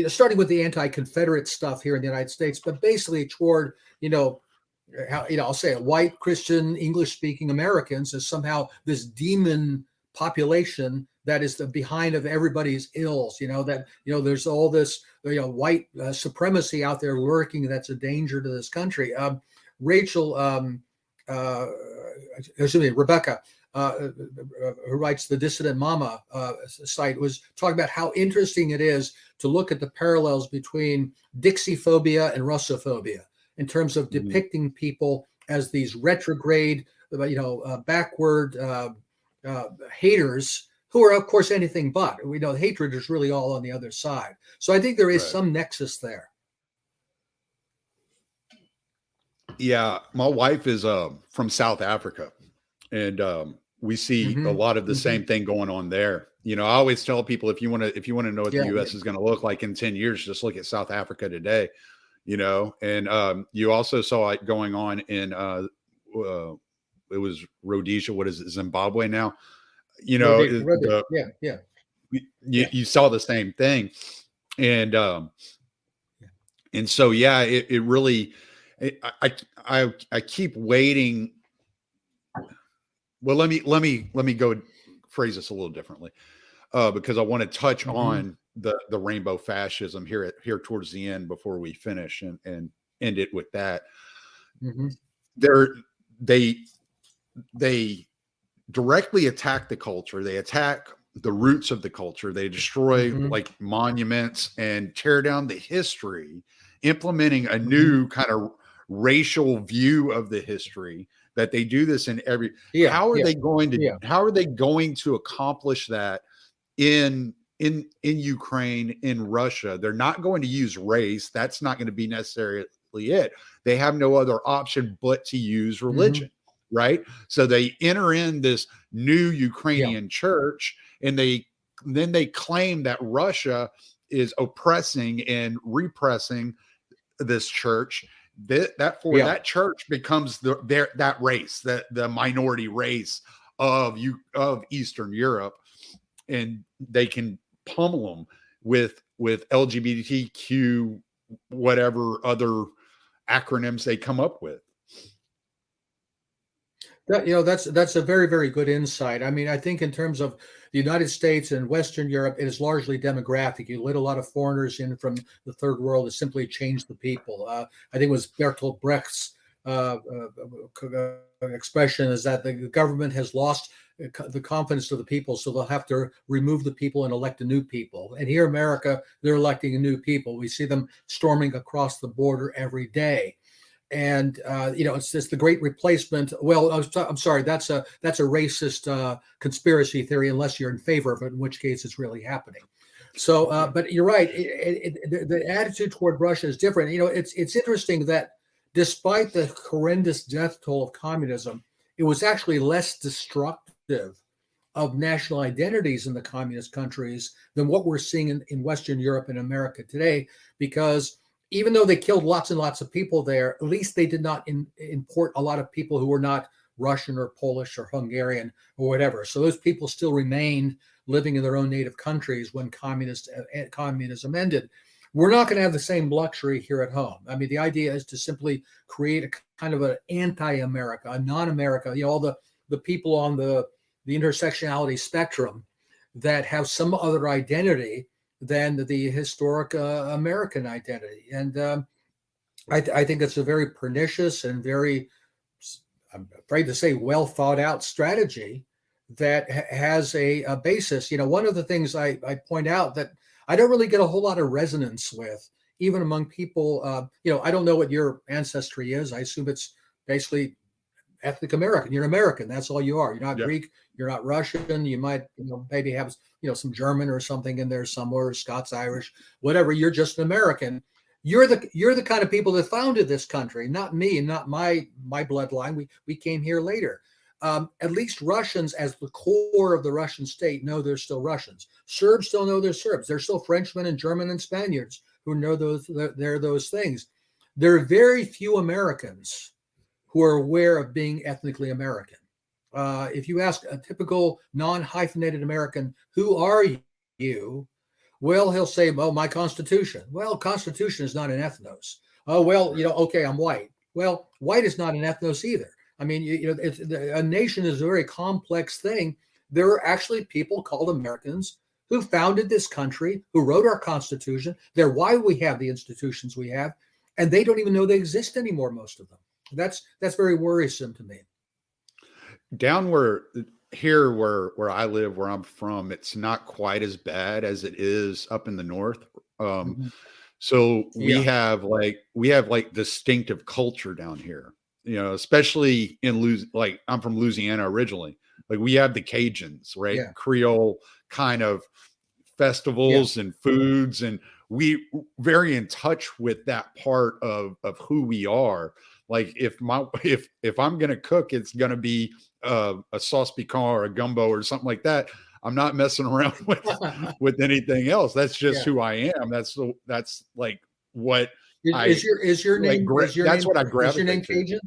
starting with the anti-Confederate stuff here in the United States, but basically toward, I'll say it, white Christian English-speaking Americans as somehow this demon population that is the behind of everybody's ills. There's all this white supremacy out there lurking that's a danger to this country. Rebecca, who writes the Dissident Mama site, was talking about how interesting it is to look at the parallels between Dixiephobia and Russophobia in terms of depicting people as these retrograde, backward haters who are, of course, anything but. We know hatred is really all on the other side. So I think there is some nexus there. Yeah, my wife is from South Africa, and we see a lot of the same thing going on there. I always tell people, if you want to know what the U.S. is going to look like in 10 years, just look at South Africa today. And you also saw it going on in it was Rhodesia. What is it? Zimbabwe now? You saw the same thing, and so it really. I keep waiting. Well, let me go phrase this a little differently, because I want to touch on the rainbow fascism here towards the end before we finish and end it with that. They directly attack the culture. They attack the roots of the culture. They destroy like monuments and tear down the history, implementing a new kind of racial view of the history. That they do this in every. How are they going to accomplish that in Ukraine, in Russia? They're not going to use race. That's not going to be necessarily it. They have no other option but to use religion, right? So they enter in this new Ukrainian church, and then they claim that Russia is oppressing and repressing this church. That church becomes that race, the minority race of Eastern Europe, and they can pummel them with LGBTQ, whatever other acronyms they come up with. That's a very, very good insight. I mean, I think in terms of the United States and Western Europe, it is largely demographic. You let a lot of foreigners in from the third world to simply change the people. I think it was Bertolt Brecht's expression is that the government has lost the confidence of the people, so they'll have to remove the people and elect a new people. And here in America, they're electing a new people. We see them storming across the border every day. And it's just the great replacement. Well, I'm sorry, that's a racist conspiracy theory, unless you're in favor of it, in which case it's really happening. So, but you're right. The attitude toward Russia is different. It's interesting that despite the horrendous death toll of communism, it was actually less destructive of national identities in the communist countries than what we're seeing in Western Europe and America today, because even though they killed lots and lots of people there, at least they did not import a lot of people who were not Russian or Polish or Hungarian or whatever. So those people still remained living in their own native countries when communism ended. We're not going to have the same luxury here at home. I mean, the idea is to simply create a kind of an anti-America, a non-America, all the people on the intersectionality spectrum that have some other identity than the historic American identity. And I think it's a very pernicious and very, I'm afraid to say, well thought out strategy that has a basis. One of the things I point out that I don't really get a whole lot of resonance with, even among people, I don't know what your ancestry is. I assume it's basically ethnic American. You're an American. That's all you are. You're not Greek. You're not Russian. You might, maybe have, some German or something in there somewhere, Scots, Irish, whatever. You're just an American. You're the kind of people that founded this country, not me, not my bloodline. We came here later. At least Russians, as the core of the Russian state, know they're still Russians. Serbs still know they're Serbs. They're still Frenchmen and German and Spaniards who know they're those things. There are very few Americans who are aware of being ethnically American. If you ask a typical non-hyphenated American, who are you? Well, he'll say, "Oh, my Constitution." Well, Constitution is not an ethnos. Oh, well, okay, I'm white. Well, white is not an ethnos either. I mean, a nation is a very complex thing. There are actually people called Americans who founded this country, who wrote our Constitution. They're why we have the institutions we have, and they don't even know they exist anymore, most of them. That's very worrisome to me. Down where I live, where I'm from, it's not quite as bad as it is up in the north. So we have distinctive culture down here, especially in I'm from Louisiana originally. Like we have the Cajuns, right? Yeah. Creole kind of festivals and foods, and we very in touch with that part of who we are. Like if I'm going to cook, it's going to be a sauce piquant or a gumbo or something like that. I'm not messing around with anything else. That's just who I am. That's like what is your name. That's what I gravitate. Is your name Cajun?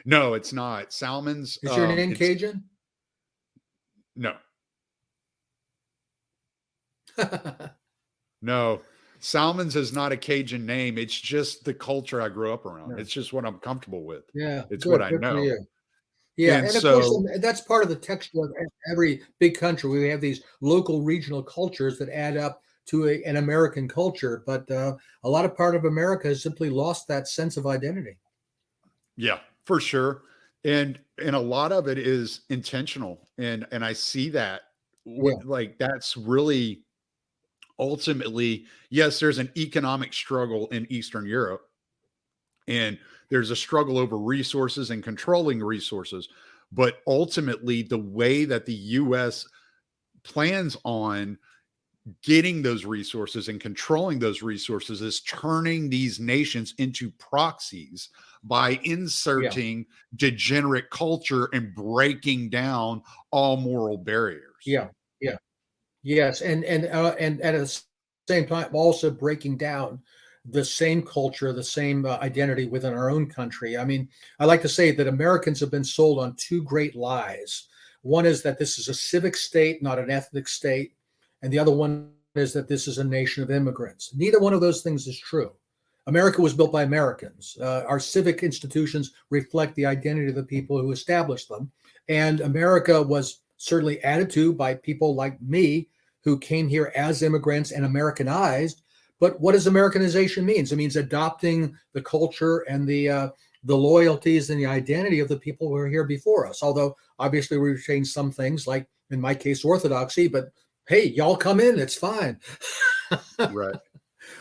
No, it's not. Salmon's. Is your name Cajun? No. No. Salmon's is not a Cajun name. It's just the culture I grew up around. Yeah. It's just what I'm comfortable with. Yeah. It's what I know. Yeah. And of course, that's part of the texture of every big country. We have these local regional cultures that add up to an American culture. But a lot of part of America has simply lost that sense of identity. Yeah, for sure. And a lot of it is intentional. And I see that that's really ultimately, yes, there's an economic struggle in Eastern Europe, and there's a struggle over resources and controlling resources. But ultimately, the way that the U.S. plans on getting those resources and controlling those resources is turning these nations into proxies by inserting degenerate culture and breaking down all moral barriers. Yeah. Yes, and at the same time, also breaking down the same culture, the same identity within our own country. I mean, I like to say that Americans have been sold on two great lies. One is that this is a civic state, not an ethnic state, and the other one is that this is a nation of immigrants. Neither one of those things is true. America was built by Americans. Our civic institutions reflect the identity of the people who established them, and America was certainly added to by people like me who came here as immigrants and Americanized. But what does Americanization mean? It means adopting the culture and the loyalties and the identity of the people who were here before us. Although obviously we retained some things, like in my case, Orthodoxy. But hey, y'all come in, it's fine. Right.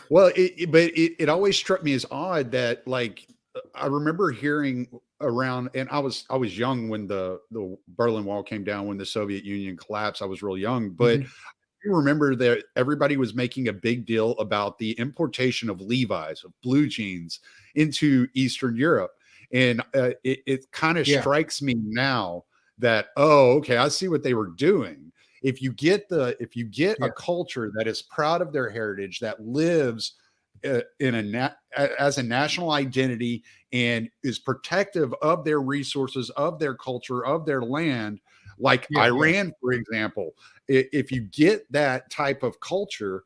Well, it always struck me as odd that, like, I remember hearing around, and I was young when the Berlin Wall came down, when the Soviet Union collapsed. I was real young, but I remember that everybody was making a big deal about the importation of Levi's, of blue jeans, into Eastern Europe. And it kind of strikes me now that, okay, I see what they were doing. If you get a culture that is proud of their heritage, that lives as a national identity and is protective of their resources, of their culture, of their land, like Iran, for example, if you get that type of culture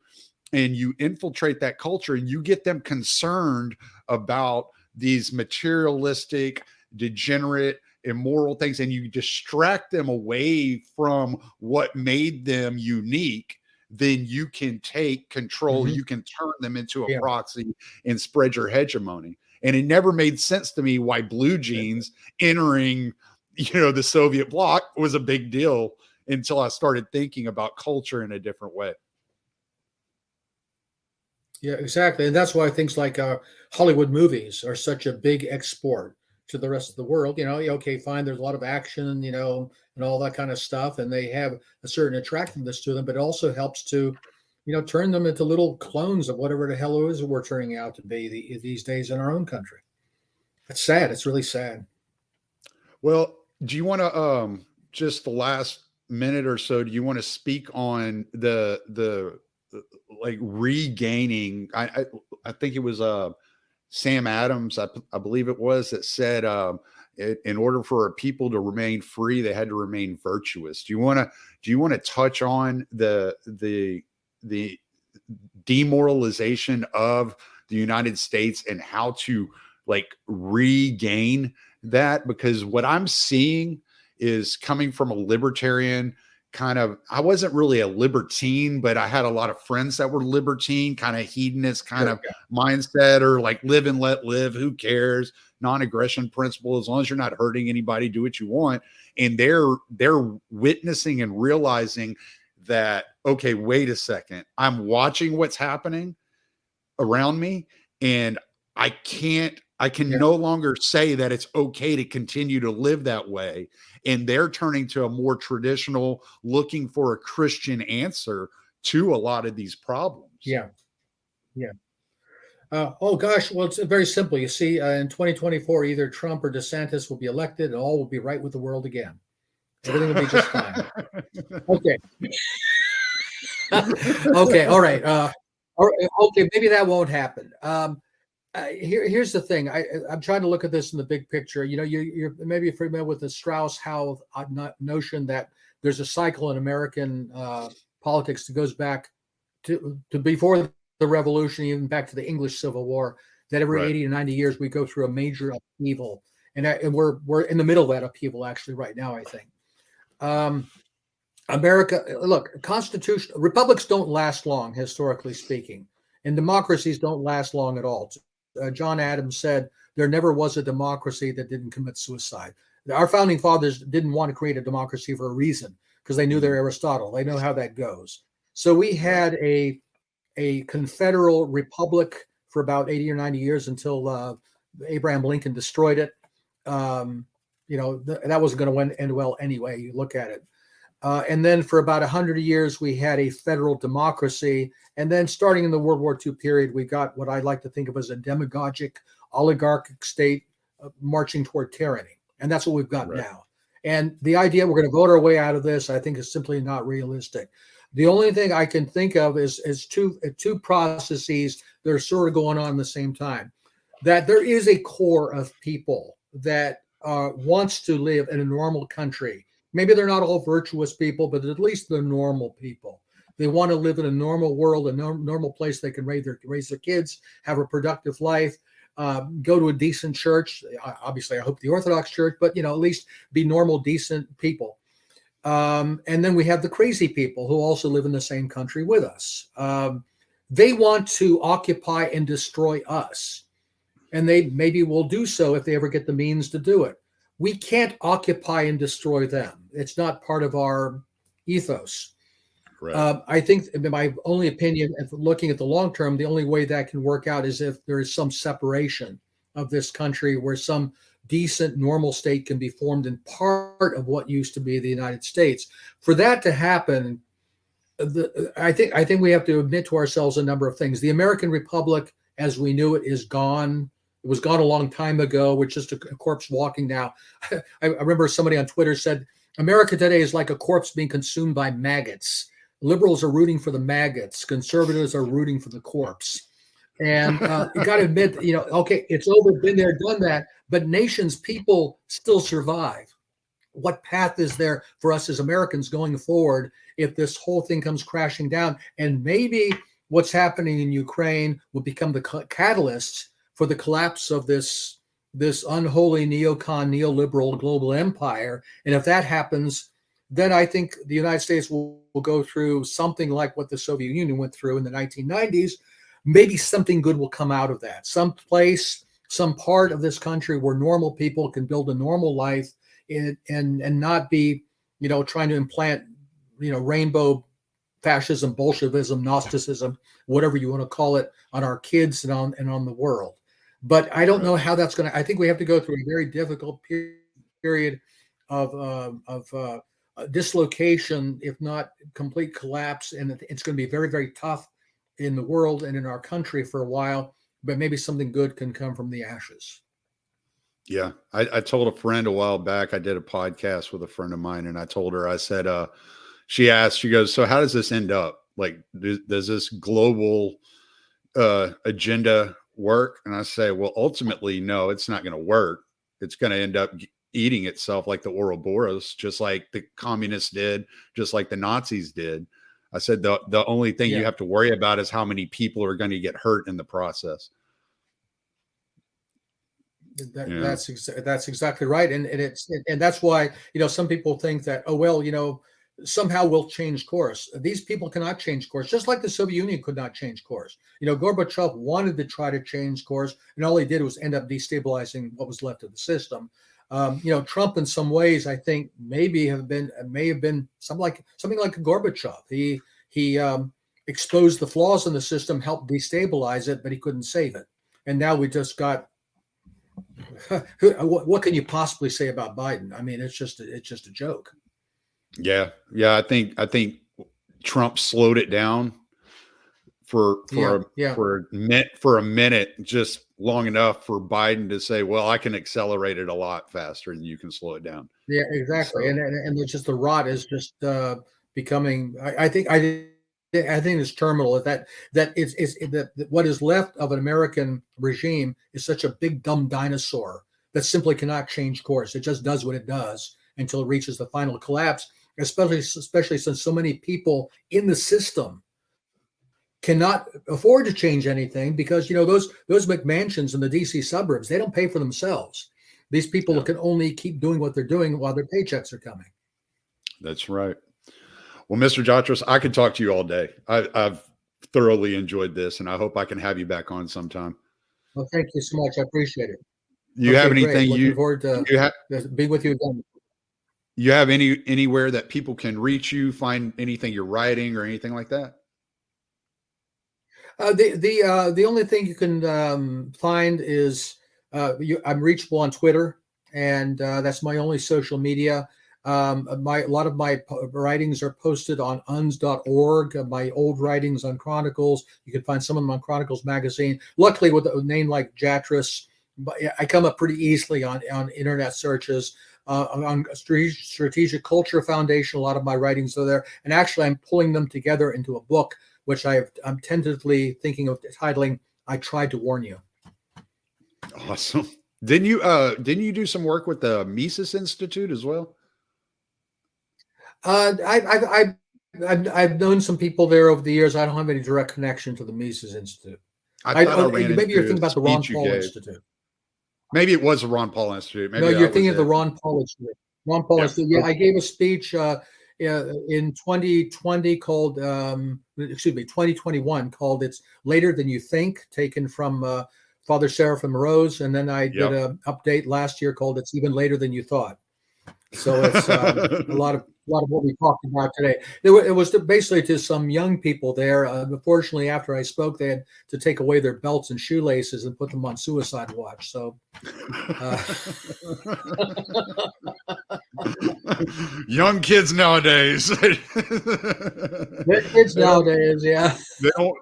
and you infiltrate that culture and you get them concerned about these materialistic, degenerate, immoral things, and you distract them away from what made them unique, then you can take control. Mhm. You can turn them into a Yeah. proxy and spread your hegemony. And it never made sense to me why blue jeans entering, the Soviet bloc was a big deal until I started thinking about culture in a different way. Yeah, exactly. And that's why things like Hollywood movies are such a big export to the rest of the world. Okay, fine, there's a lot of action, and all that kind of stuff, and they have a certain attractiveness to them, but it also helps to, turn them into little clones of whatever the hell it is we're turning out to be these days in our own country. It's sad. It's really sad. Well, do you want to just the last minute or so, do you want to speak on the like regaining I think it was Sam Adams, I believe it was, that said in order for a people to remain free, they had to remain virtuous. Do you want to touch on the demoralization of the United States and how to like regain that? Because what I'm seeing is coming from a libertarian kind of, I wasn't really a libertine, but I had a lot of friends that were libertine, kind of hedonist kind of mindset, or like live and let live, who cares, non-aggression principle, as long as you're not hurting anybody, do what you want. And they're witnessing and realizing that, okay, wait a second, I'm watching what's happening around me, and I can no longer say that it's okay to continue to live that way. And they're turning to a more traditional, looking for a Christian answer to a lot of these problems. Yeah. Yeah. Oh gosh, well, it's very simple. You see, in 2024, either Trump or DeSantis will be elected, and all will be right with the world again. Everything will be just fine. Okay. Okay. All right. Okay. Maybe that won't happen. Here's the thing. I'm trying to look at this in the big picture. You're maybe familiar with the Strauss-Howe notion that there's a cycle in American politics that goes back to before the Revolution, even back to the English Civil War. That every 80 to 90 years we go through a major upheaval, and we're in the middle of that upheaval actually right now, I think. America, look, republics don't last long, historically speaking, and democracies don't last long at all. John Adams said there never was a democracy that didn't commit suicide. Our founding fathers didn't want to create a democracy for a reason, because they knew their Aristotle. They know how that goes. So we had a confederal republic for about 80 or 90 years until Abraham Lincoln destroyed it. That wasn't going to end well anyway. You look at it. And then for about 100 years, we had a federal democracy. And then starting in the World War II period, we got what I like to think of as a demagogic, oligarchic state marching toward tyranny. And that's what we've got now. And the idea we're going to vote our way out of this, I think, is simply not realistic. The only thing I can think of is two processes that are sort of going on at the same time. That there is a core of people that wants to live in a normal country. Maybe they're not all virtuous people, but at least they're normal people. They want to live in a normal world, a normal place they can raise their kids, have a productive life, go to a decent church. Obviously, I hope the Orthodox Church, but at least be normal, decent people. And then we have the crazy people who also live in the same country with us. They want to occupy and destroy us, and they maybe will do so if they ever get the means to do it. We can't occupy and destroy them. It's not part of our ethos. Right. I think, in my only opinion, if looking at the long term, the only way that can work out is if there is some separation of this country where some decent, normal state can be formed in part of what used to be the United States. For that to happen, I think we have to admit to ourselves a number of things. The American Republic, as we knew it, is gone. It was gone a long time ago. We're just a corpse walking now. I remember somebody on Twitter said, America today is like a corpse being consumed by maggots. Liberals are rooting for the maggots. Conservatives are rooting for the corpse. And you got to admit, okay, it's over, been there, done that. But nations, people still survive. What path is there for us as Americans going forward if this whole thing comes crashing down? And maybe what's happening in Ukraine will become the catalyst for the collapse of this unholy neocon, neoliberal global empire. And if that happens, then I think the United States will go through something like what the Soviet Union went through in the 1990s. Maybe something good will come out of that. Some place, some part of this country where normal people can build a normal life and not be, trying to implant, rainbow fascism, Bolshevism, Gnosticism, whatever you want to call it, on our kids and on the world. But I don't know how that's going to. I think we have to go through a very difficult period of dislocation, if not complete collapse, and it's going to be very, very tough in the world and in our country for a while. But maybe something good can come from the ashes. Yeah, I told a friend a while back. I did a podcast with a friend of mine, and I told her. I said, she asked, she goes, "So how does this end up? Like, does this global agenda work?" And I say, well, ultimately, no, it's not going to work. It's going to end up eating itself like the Ouroboros, just like the communists did, just like the Nazis did. I said, the only thing you have to worry about is how many people are going to get hurt in the process. That's exactly right. And that's why, some people think that, oh, well, somehow we'll change course. These people cannot change course, just like the Soviet Union could not change course. Gorbachev wanted to try to change course, and all he did was end up destabilizing what was left of the system. Trump, in some ways, I think may have been something like a Gorbachev. He exposed the flaws in the system, helped destabilize it, but he couldn't save it. And now we just got. What can you possibly say about Biden? I mean, it's just a joke. Yeah. I think Trump slowed it down for a minute, just long enough for Biden to say, well, I can accelerate it a lot faster than you can slow it down. Yeah, exactly. So, and it's just the rot is just becoming. I think it's terminal. That what is left of an American regime is such a big dumb dinosaur that simply cannot change course. It just does what it does until it reaches the final collapse. Especially since so many people in the system cannot afford to change anything, because those McMansions in the DC suburbs, they don't pay for themselves. These people can only keep doing what they're doing while their paychecks are coming. That's right. Well, Mr. Jatras, I could talk to you all day. I've thoroughly enjoyed this, and I hope I can have you back on sometime. Well, thank you so much. I appreciate it. You have anything Looking forward to being with you again. You have anywhere that people can reach you, find anything you're writing or anything like that? The only thing you can find is I'm reachable on Twitter, and that's my only social media. A lot of my writings are posted on uns.org. My old writings on Chronicles, you can find some of them on Chronicles magazine. Luckily, with a name like Jatras, I come up pretty easily on internet searches. On Strategic Culture Foundation, a lot of my writings are there, and actually I'm pulling them together into a book, which I'm tentatively thinking of titling "I Tried to Warn You." Awesome. Didn't you do some work with the Mises Institute as well? I've known some people there over the years. I don't have any direct connection to the Mises Institute. Maybe you're thinking about the Ron Paul Institute. Maybe it was the Ron Paul Institute. Maybe no, you're thinking of the Ron Paul Institute. Ron Paul Institute. Yeah, I gave a speech in 2020 called, 2021 called "It's Later Than You Think," taken from Father Seraphim Rose, and then I did an update last year called "It's Even Later Than You Thought." So it's a lot of what we talked about today. It was basically to some young people there. Unfortunately, after I spoke, they had to take away their belts and shoelaces and put them on suicide watch. So, young kids nowadays. Kids nowadays, yeah.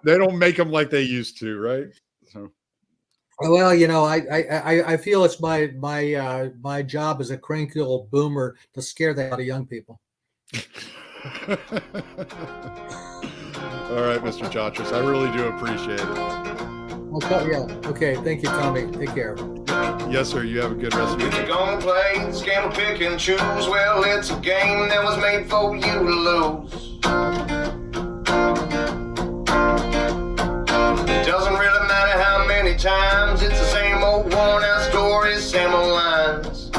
They don't make them like they used to, right? So. Well, I feel it's my job as a cranky old boomer to scare that out of young people. All right, Mr. Jatras, I really do appreciate it. Okay. Thank you, Tommy. Take care. Yes, sir. You have a good rest of your day. You're gonna play, scam, pick and choose. Well, it's a game that was made for you to lose. It doesn't really matter how many times, it's the same old worn out stories, same old lines.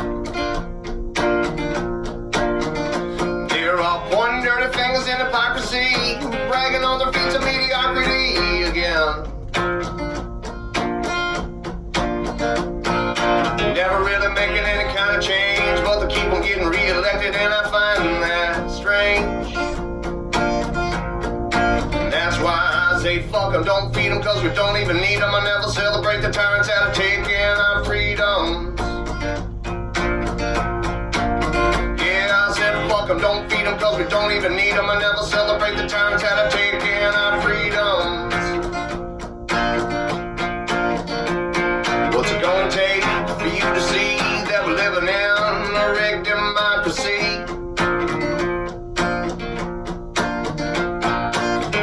and hypocrisy, bragging on their feats of mediocrity again. Never really making any kind of change, but they keep on getting re-elected, and I find that strange. And that's why I say fuck them, don't feed them, cause we don't even need them. I never celebrate the tyrants that are taking our freedoms. Fuck them, don't feed them, cause we don't even need them. I never celebrate the tyrants that have taken our freedoms. What's it gonna take for you to see that we're living in a rigged democracy?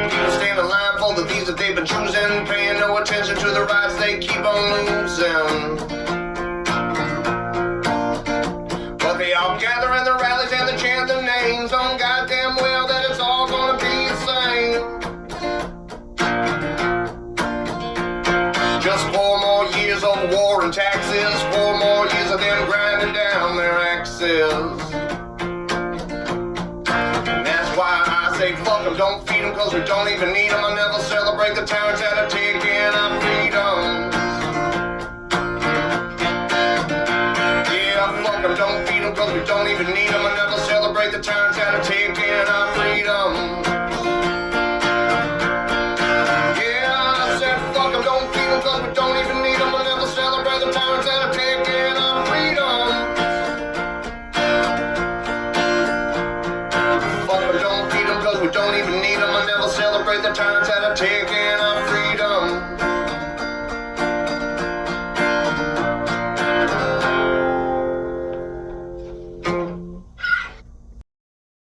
People stand in line for the thieves that they've been choosing, paying no attention to the rights they keep on losing. But they all gather in the rallies and they chant their names on goddamn well that it's all gonna be the same. Just 4 more years of war and taxes, 4 more years of them grinding down their axes. And that's why I say fuck them, don't feed them, cause we don't even need them. I never celebrate the tyrants that have taken our freedom. Don't feed them, cause we don't even need them. I never celebrate the tyrants that are taking our freedom. Yeah, I said fuck them, don't feed them, cause we don't even need them. I never celebrate the tyrants that are taking our freedom. Fuck them, don't feed them, cause we don't even need them. I never celebrate the tyrants that